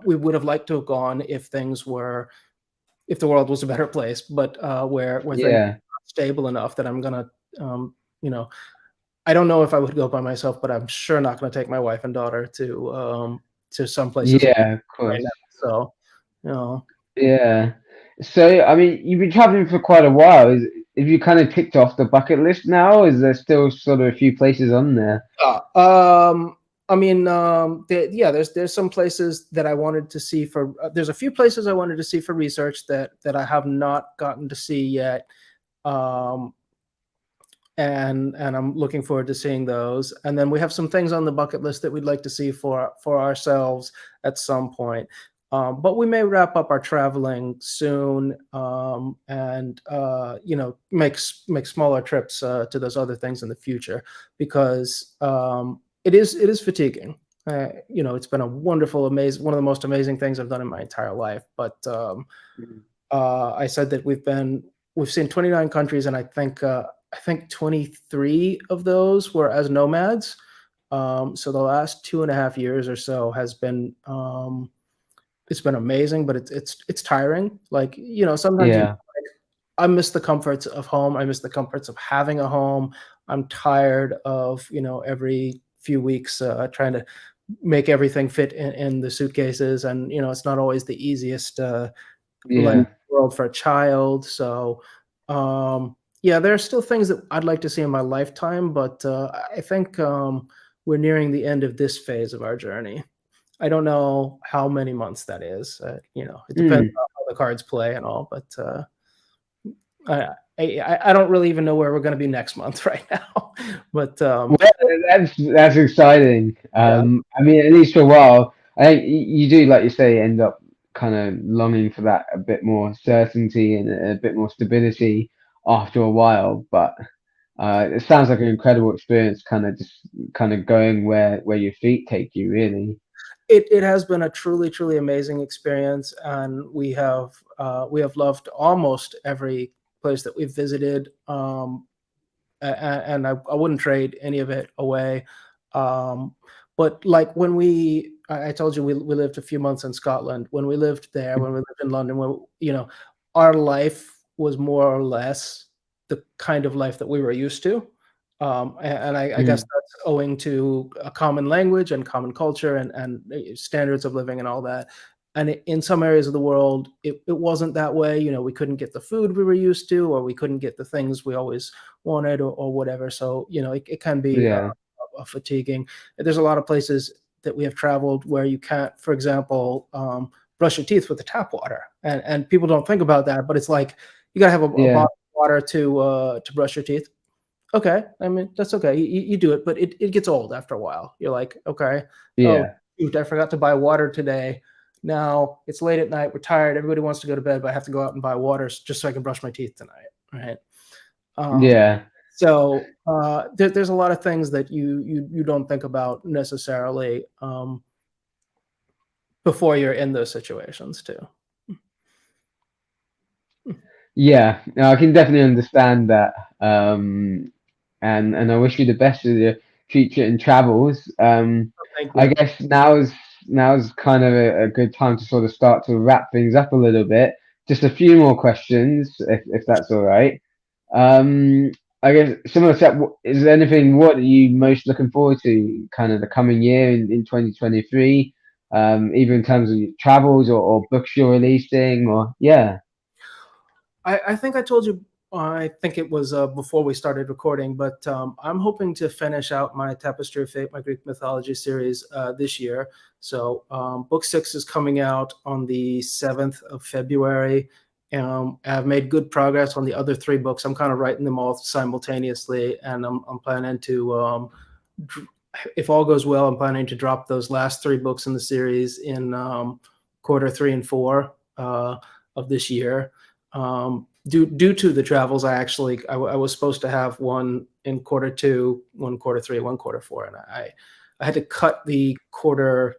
we would have liked to have gone if the world was a better place, but where things yeah, are stable enough that I'm gonna, um, you know, I don't know if I would go by myself, but I'm sure not gonna take my wife and daughter to some places yeah, of right now. course. So, you know, Yeah. So, I mean, you've been traveling for quite a while. Have you kind of ticked off the bucket list now? Is there still sort of a few places on there? uh, I mean, yeah, there's some places that I wanted to see for. There's a few places I wanted to see for research that I have not gotten to see yet. Um, and I'm looking forward to seeing those. And then we have some things on the bucket list that we'd like to see for ourselves at some point. But we may wrap up our traveling soon, and make smaller trips to those other things in the future, because it is fatiguing. It's been a wonderful, amazing, one of the most amazing things I've done in my entire life. But Mm. I said that we've seen 29 countries, and I think 23 of those were as nomads. So the last 2.5 years or so has been it's been amazing, but it's tiring. Like, sometimes Yeah, I miss the comforts of home. I miss the comforts of having a home. I'm tired of every few weeks trying to make everything fit in the suitcases, and it's not always the easiest. Like yeah, world for a child. So, yeah, there are still things that I'd like to see in my lifetime, but I think we're nearing the end of this phase of our journey. I don't know how many months that is. It depends mm. on how the cards play and all, but I, I don't really even know where we're going to be next month right now. But Well, that's exciting. yeah, I mean, at least for a while, I think you do, like you say, end up kind of longing for that a bit more certainty and a bit more stability after a while. But it sounds like an incredible experience, kind of just kind of going where your feet take you, really. it has been a truly truly amazing experience, and we have loved almost every place that we've visited. And I wouldn't trade any of it away. Um, but like when I told you we lived a few months in Scotland. When we lived there, when we lived in London, our life was more or less the kind of life that we were used to. And I guess Mm. that's owing to a common language and common culture and standards of living and all that. And in some areas of the world, it wasn't that way. We couldn't get the food we were used to, or we couldn't get the things we always wanted, or whatever. So, it can be Yeah, fatiguing. There's a lot of places that we have traveled where you can't, for example, brush your teeth with the tap water. And people don't think about that, but it's like you got to have a yeah, bottle water to brush your teeth. Okay, I mean that's okay. You do it, but it gets old after a while. You're like, okay, oh Yeah. shoot, I forgot to buy water today. Now it's late at night. We're tired. Everybody wants to go to bed, but I have to go out and buy water just so I can brush my teeth tonight. Right. Um, Yeah. there's a lot of things that you don't think about necessarily before you're in those situations too. Yeah. No, I can definitely understand that. And I wish you the best with your future and travels. Thank I you. guess now's kind of a good time to sort of start to wrap things up a little bit. Just a few more questions, if that's all right. Um, I guess similar to that, is there anything what are you most looking forward to kind of the coming year in 2023? Either in terms of your travels or books you're releasing or yeah. I think I told you. I think it was before we started recording, but I'm hoping to finish out my Tapestry of Fate, my Greek mythology series this year. So book 6 is coming out on the 7th of February. I've made good progress on the other 3 books. I'm kind of writing them all simultaneously, and I'm planning to, if all goes well, I'm planning to drop those last 3 books in the series in quarter 3 and 4 of this year. Due to the travels, I was supposed to have one in quarter 2, one quarter 3, one quarter 4, and I had to cut the quarter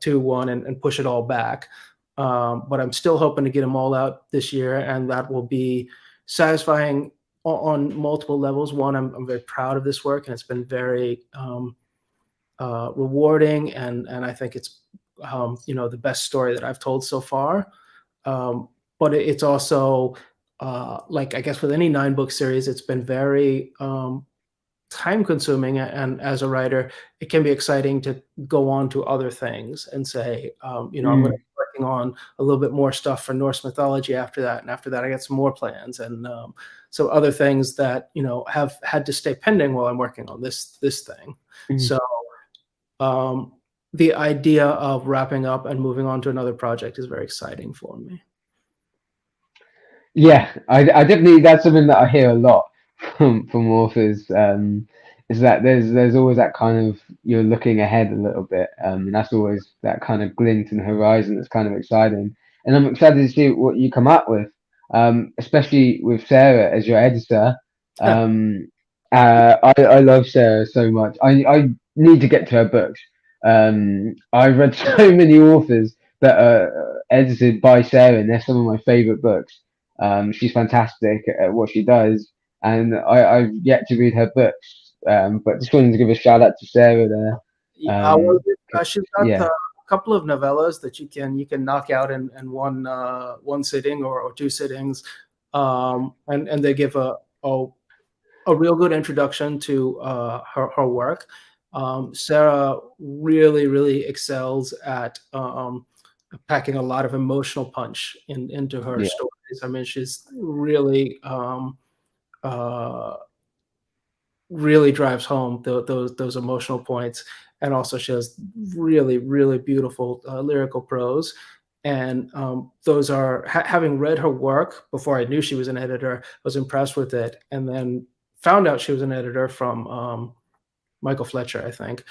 2 one and push it all back. But I'm still hoping to get them all out this year, and that will be satisfying on multiple levels. One, I'm very proud of this work, and it's been very rewarding, and I think it's the best story that I've told so far. But it's also like I guess with any 9-book series, it's been very time consuming, and as a writer, it can be exciting to go on to other things and say, I'm going to Mm, be working on a little bit more stuff for Norse mythology after that, and after that, I get some more plans, and so other things that have had to stay pending while I'm working on this thing. mm. So um, the idea of wrapping up and moving on to another project is very exciting for me. Yeah, I definitely that's something that I hear a lot from authors. Is that there's always that kind of you're looking ahead a little bit, and that's always that kind of glint in the horizon that's kind of exciting. And I'm excited to see what you come up with, especially with Sarah as your editor. Um, I love Sarah so much. I need to get to her books. I've read so many authors that are edited by Sarah, and they're some of my favorite books. She's fantastic at what she does, and I've yet to read her books. But just wanted to give a shout out to Sarah there. Yeah, well, 'Cause, she's got yeah, a couple of novellas that you can knock out in one sitting or 2 sittings, and they give a real good introduction to her work. Sarah really excels at packing a lot of emotional punch into her yeah, stories. I mean, she's really uh, really drives home those emotional points, and also she has really beautiful lyrical prose. And those are having read her work before I knew she was an editor, was impressed with it, and then found out she was an editor from Michael Fletcher, I think.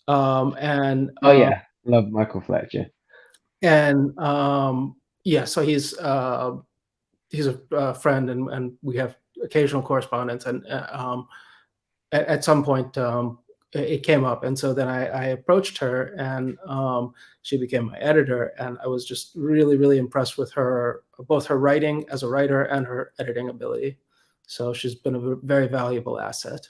Um, and oh uh, yeah, love Michael Fletcher. and yeah, so he's a friend, and we have occasional correspondence, and at some point it came up, and so then I approached her, and she became my editor, and I was just really impressed with her, both her writing as a writer and her editing ability. So she's been a very valuable asset.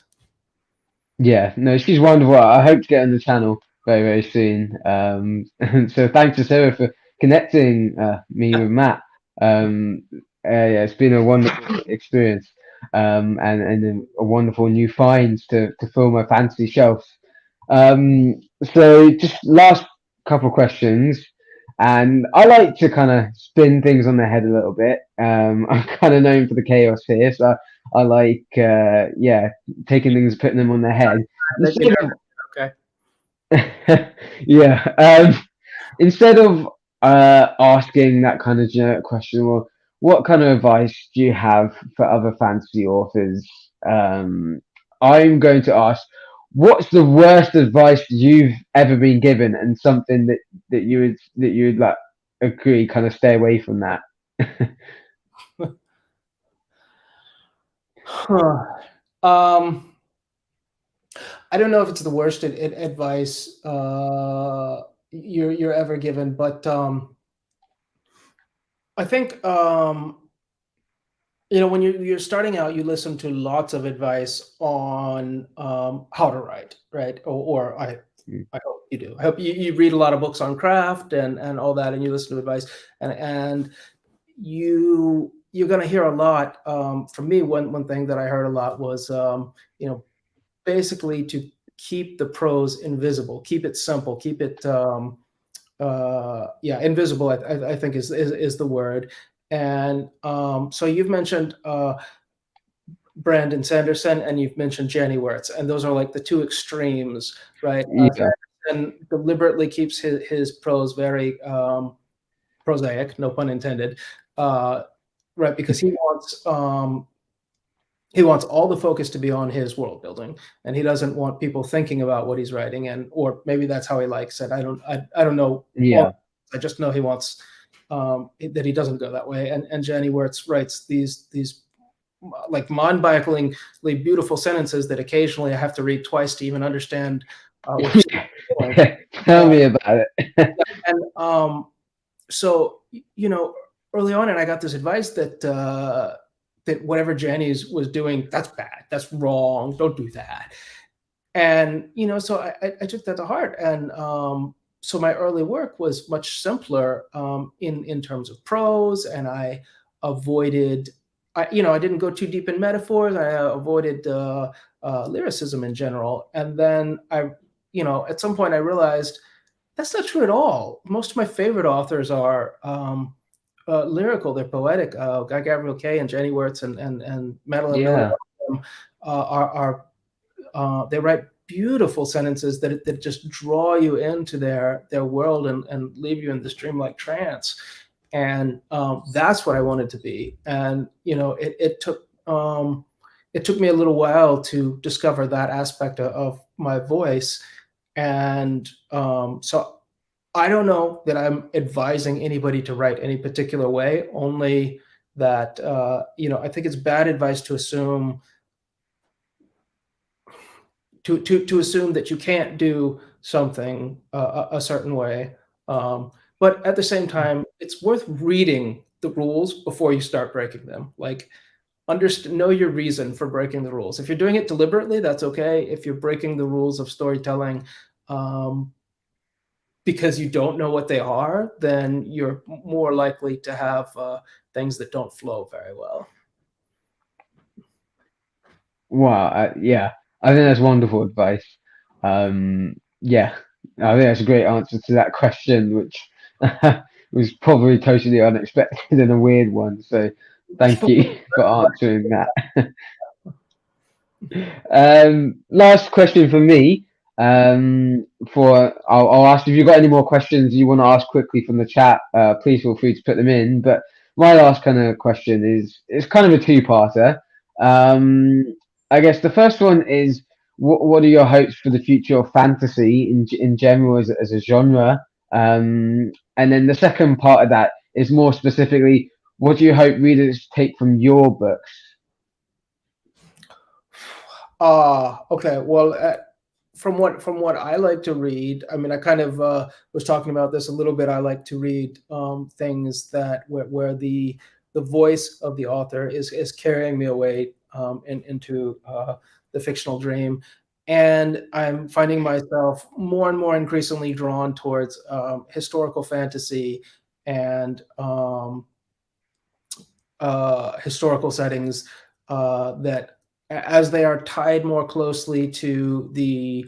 Yeah, no, she's wonderful. I hope to get on the channel very soon. And so thanks to Sarah for connecting me Yeah, with Matt. Yeah, it's been a wonderful experience, and a wonderful new find to fill my fantasy shelf. So just last couple questions, and I like to kind of spin things on their head a little bit. I'm kind of known for the chaos here, so I like yeah, taking things, putting them on their head. I think you Instead know. of Okay. yeah, instead of asking that kind of generic question, well, what kind of advice do you have for other fantasy authors? Um, I'm going to ask, what's the worst advice you've ever been given, and something that you would like agree, kind of stay away from that. Huh. Um, I don't know if it's the worst advice you're ever given, but I think when you're starting out, you listen to lots of advice on how to write, right? Or I hope you do. I hope you read a lot of books on craft and all that, and you listen to advice, and you're going to hear a lot. From me, one thing that I heard a lot was you know basically to keep the prose invisible, keep it simple, keep it invisible. I think is the word. And so you've mentioned Brandon Sanderson and you've mentioned Jenny Wirtz, and those are like the two extremes, right? Yeah, Sanderson deliberately keeps his prose very prosaic, no pun intended, right? Because he wants all the focus to be on his world building, and he doesn't want people thinking about what he's writing. And or maybe that's how he likes it. I don't know. yeah, I just know he wants that he doesn't go that way. And Jenny Wirtz writes these like mind-bogglingly beautiful sentences that occasionally I have to read twice to even understand what she's doing. Tell me about it. And so early on, and I got this advice that that whatever Jenny's was doing, that's bad, that's wrong, don't do that. And so I took that to heart, and so my early work was much simpler in terms of prose, and I avoided. I didn't go too deep in metaphors. I avoided lyricism in general, and then at some point I realized that's not true at all. Most of my favorite authors are lyrical. They're poetic. Guy Gabriel Kay and Jenny Wirtz and Madeline Miller Yeah. are they write beautiful sentences that just draw you into their world and leave you in this dreamlike trance. And that's what I wanted to be. And it took me a little while to discover that aspect of my voice. And so I don't know that I'm advising anybody to write any particular way, only that I think it's bad advice to assume to assume that you can't do something a certain way. But at the same time, it's worth reading the rules before you start breaking them. Like, know your reason for breaking the rules. If you're doing it deliberately, that's okay. If you're breaking the rules of storytelling because you don't know what they are, then you're more likely to have things that don't flow very well. Wow. Yeah, I think that's wonderful advice. Yeah, I think that's a great answer to that question, which was probably totally unexpected and a weird one. So thank you for answering that. Last question for me. I'll ask if you've got any more questions you want to ask quickly from the chat. Please feel free to put them in. But my last kind of question is kind of a two-parter. Um, I guess the first one is what are your hopes for the future of fantasy in general as a genre? And then the second part of that is more specifically, what do you hope readers take from your books? Okay. Well, from what I like to read, I mean, I kind of was talking about this a little bit. I like to read things that where the voice of the author is carrying me away into the fictional dream, and I'm finding myself more and more increasingly drawn towards historical fantasy and historical settings that, as they are tied more closely to the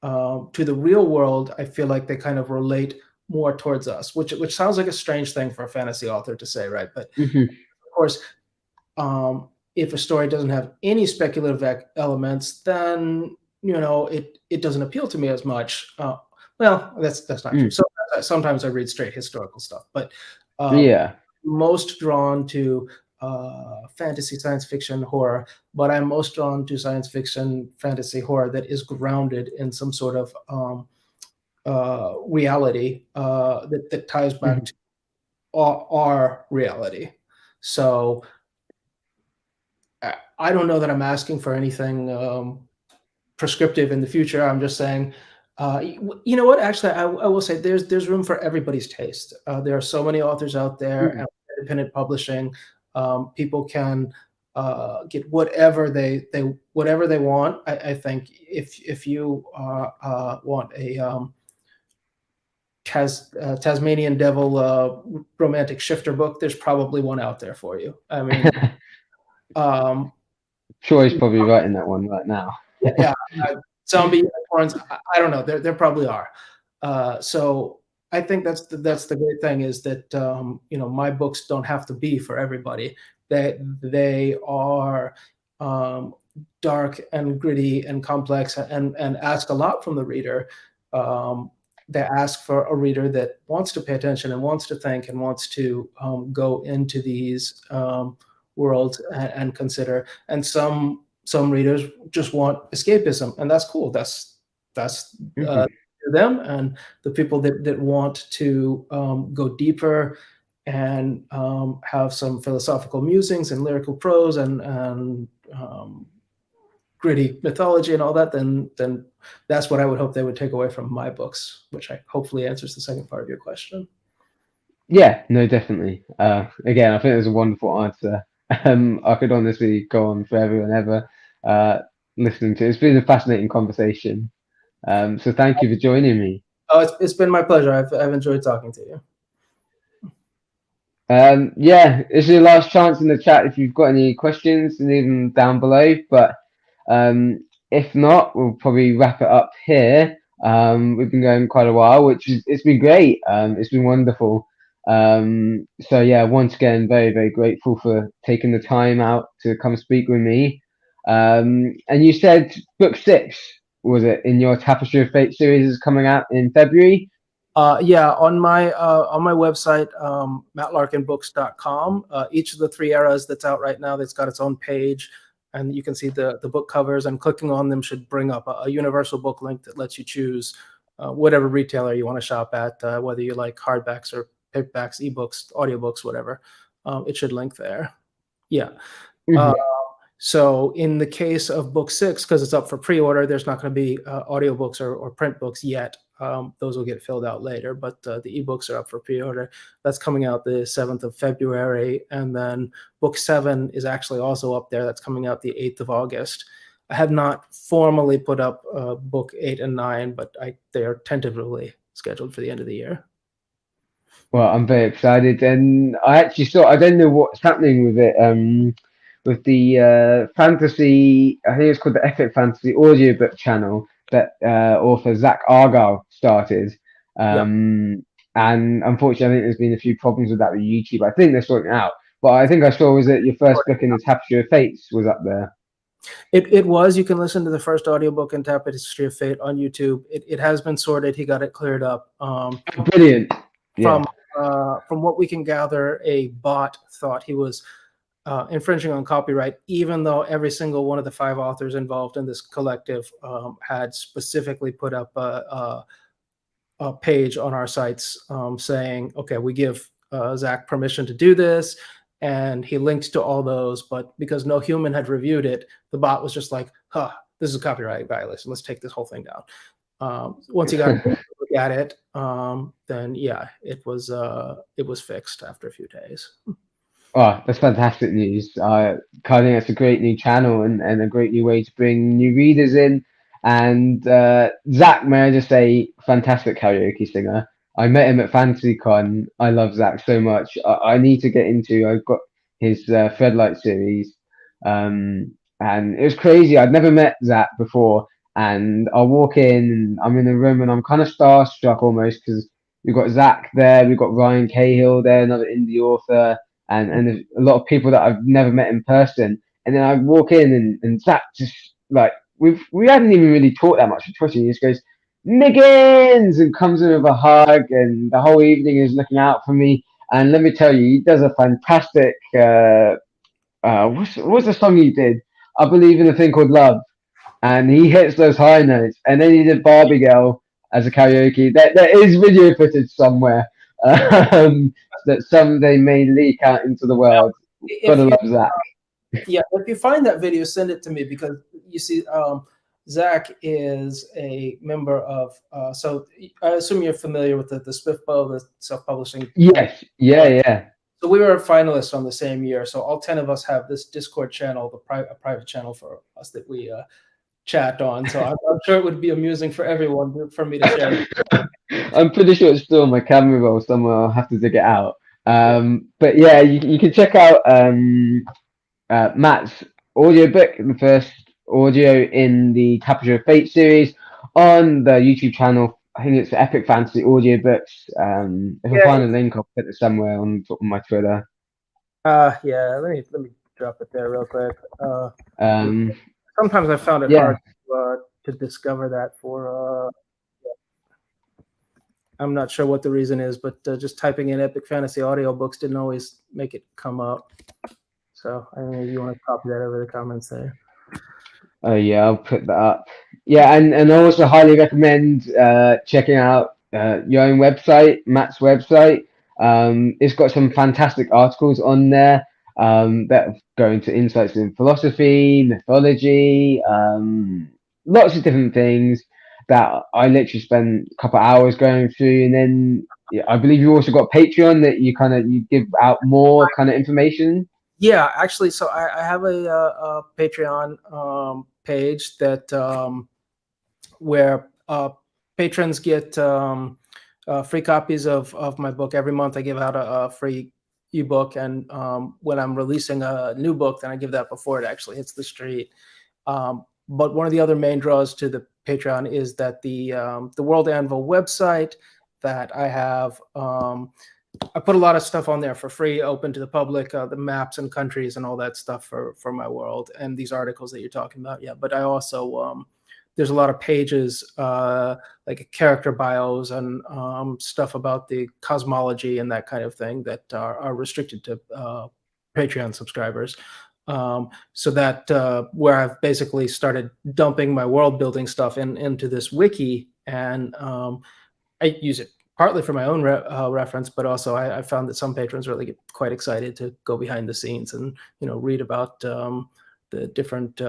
real world, I feel like they kind of relate more towards us, which sounds like a strange thing for a fantasy author to say, right? But Hmm. of course, if a story doesn't have any speculative elements, then it doesn't appeal to me as much. Well, that's not true. Mm. So sometimes I read straight historical stuff, but um, Yeah. most drawn to fantasy, science fiction, horror, but I'm most drawn to science fiction, fantasy, horror that is grounded in some sort of reality that ties back Mhm. to our reality. So I don't know that I'm asking for anything prescriptive in the future. I'm just saying, you know what? Actually, I will say there's room for everybody's taste. There are so many authors out there, Mhm. and independent publishing. People can get whatever they want. I think if you want a Tasmanian Devil romantic shifter book, there's probably one out there for you. I mean, um, Troy's probably writing that one right now. yeah, zombie unicorns. I don't know. There probably are. So I think that's the great thing is that my books don't have to be for everybody. They are um, dark and gritty and complex and ask a lot from the reader. Um, they ask for a reader that wants to pay attention and wants to think and wants to go into these worlds and consider. And some readers just want escapism, and that's cool. That's Mhm. them, and the people that want to go deeper and have some philosophical musings and lyrical prose and gritty mythology and all that, then that's what I would hope they would take away from my books, which I hopefully answers the second part of your question. Yeah, no, definitely. Again, I think it was a wonderful answer. I could honestly go on forever and ever uh, listening to it. It's been a fascinating conversation. So thank you for joining me. Oh, it's been my pleasure. I've enjoyed talking to you. Yeah, this is your last chance in the chat. If you've got any questions, leave them down below. But if not, we'll probably wrap it up here. We've been going quite a while, which is it's been great. It's been wonderful. So yeah, once again, very very grateful for taking the time out to come speak with me. And you said book 6 was it in your Tapestry of Fate series is coming out in February? Yeah, on my website, mattlarkinbooks.com, each of the 3 eras that's out right now, that's got its own page, and you can see the book covers, and clicking on them should bring up a universal book link that lets you choose whatever retailer you want to shop at, whether you like hardbacks or paperbacks, ebooks, audiobooks, whatever. It should link there. Yeah. Uh, Mhm. so in the case of book 6, because it's up for pre-order, there's not going to be audiobooks or print books yet. Those will get filled out later, but the ebooks are up for pre-order. That's coming out the 7th of February. And then book 7 is actually also up there. That's coming out the 8th of August. I have not formally put up book 8 and 9, but they are tentatively scheduled for the end of the year. Well, I'm very excited, and I actually saw. I don't know what's happening with it. With the fantasy, I think it's called the Epic Fantasy audiobook channel that author Zach Argyle started. Yeah. And unfortunately, I think there's been a few problems with that with YouTube. I think they're sorting it out. But I think I saw was that your first book in the Tapestry of Fates was up there. It was. You can listen to the first audiobook in Tapestry of Fate on YouTube. It has been sorted. He got it cleared up. Oh, brilliant! Yeah. From what we can gather, a bot thought he was infringing on copyright, even though every single one of the 5 authors involved in this collective had specifically put up a page on our sites saying, okay, we give Zach permission to do this. And he linked to all those, but because no human had reviewed it, the bot was just like, huh, this is a copyright violation. Let's take this whole thing down. Once he got a look at it, then yeah, it was fixed after a few days. Oh, that's fantastic news. I think that's a great new channel and a great new way to bring new readers in. And Zach, may I just say, fantastic karaoke singer. I met him at FantasyCon. I love Zach so much. I need to get into. I've got his Threadlight series, and it was crazy. I'd never met Zach before, and I walk in, and I'm in the room, and I'm kind of starstruck almost because we've got Zach there, we've got Ryan Cahill there, another indie author and there's a lot of people that I've never met in person. And then I walk in and Zach just like we hadn't even really talked that much for Twitter. He just goes, Miggins and comes in with a hug and the whole evening is looking out for me. and let me tell you, he does a fantastic. What's the song he did? I believe in a thing called Love, and he hits those high notes. And then he did Barbie Girl as a karaoke. There is video footage somewhere um, that someday may leak out into the Now, world. if Gotta you love Zach. yeah, if you find that video, send it to me, because you see, Zach is a member of. So I assume you're familiar with the SwiftBow, the self-publishing. Yes, yeah, yeah. So we were finalists on the same year. So all 10 of us have this Discord channel, a private channel for us that we chat on. So I'm sure it would be amusing for everyone for me to share. I'm pretty sure it's still on my camera roll somewhere. I'll have to dig it out. Yeah. But yeah, you can check out Matt's audiobook, the first audio in the Tapestry of Fate series, on the YouTube channel. I think it's Epic Fantasy Audiobooks. If I Yeah. find a link, I'll put it somewhere on top of my Twitter. Yeah. Let me drop it there real quick. Um, Sometimes I found it yeah, hard to discover that for. I'm not sure what the reason is, but just typing in Epic Fantasy audiobooks didn't always make it come up. So I don't know if you want to copy that over the comments there. oh yeah, I'll put that up. Yeah, and I also highly recommend checking out your own website, Matt's website. It's got some fantastic articles on there that go into insights in philosophy, mythology, lots of different things that I literally spent a couple of hours going through. And then yeah, I believe you also got Patreon that you give out more kind of information. Yeah, actually, so I have a Patreon page that where patrons get free copies of my book every month. I give out a free ebook, and when I'm releasing a new book, then I give that before it actually hits the street. But one of the other main draws to the Patreon is that the World Anvil website that I have. I put a lot of stuff on there for free, open to the public, the maps and countries and all that stuff for my world, and these articles that you're talking about. Yeah, but I also there's a lot of pages like character bios and stuff about the cosmology and that kind of thing that are restricted to Patreon subscribers. So that where I've basically started dumping my world building stuff into this wiki, and I use it partly for my own reference, but also I found that some patrons really get quite excited to go behind the scenes and read about the different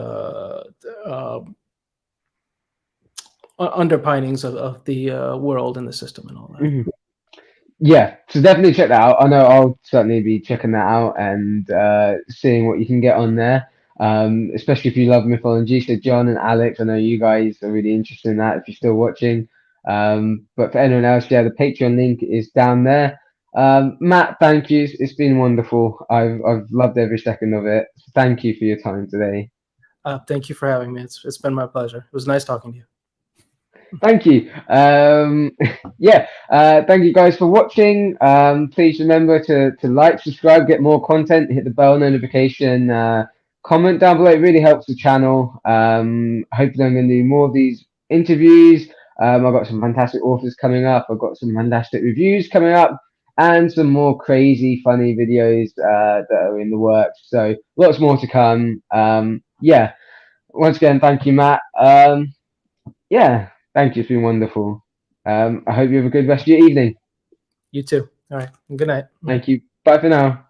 underpinnings of the world and the system and all that. Mhm. Yeah, so definitely check that out. I know I'll certainly be checking that out and seeing what you can get on there. Especially if you love mythology. So John and Alex, I know you guys are really interested in that if you're still watching. But for anyone else, yeah, the Patreon link is down there. Matt, thank you. It's been wonderful. I've loved every second of it. So thank you for your time today. Thank you for having me. It's been my pleasure. It was nice talking to you. Thank you. Yeah, thank you guys for watching. Please remember to like, subscribe, get more content, hit the bell notification, comment down below. It really helps the channel. Hopefully, I'm going to do more of these interviews. I've got some fantastic authors coming up. I've got some fantastic reviews coming up, and some more crazy, funny videos that are in the works. So lots more to come. Yeah. Once again, thank you, Matt. Yeah, thank you. It's been wonderful. I hope you have a good rest of your evening. You too. All right. Good night. Thank you. Bye for now.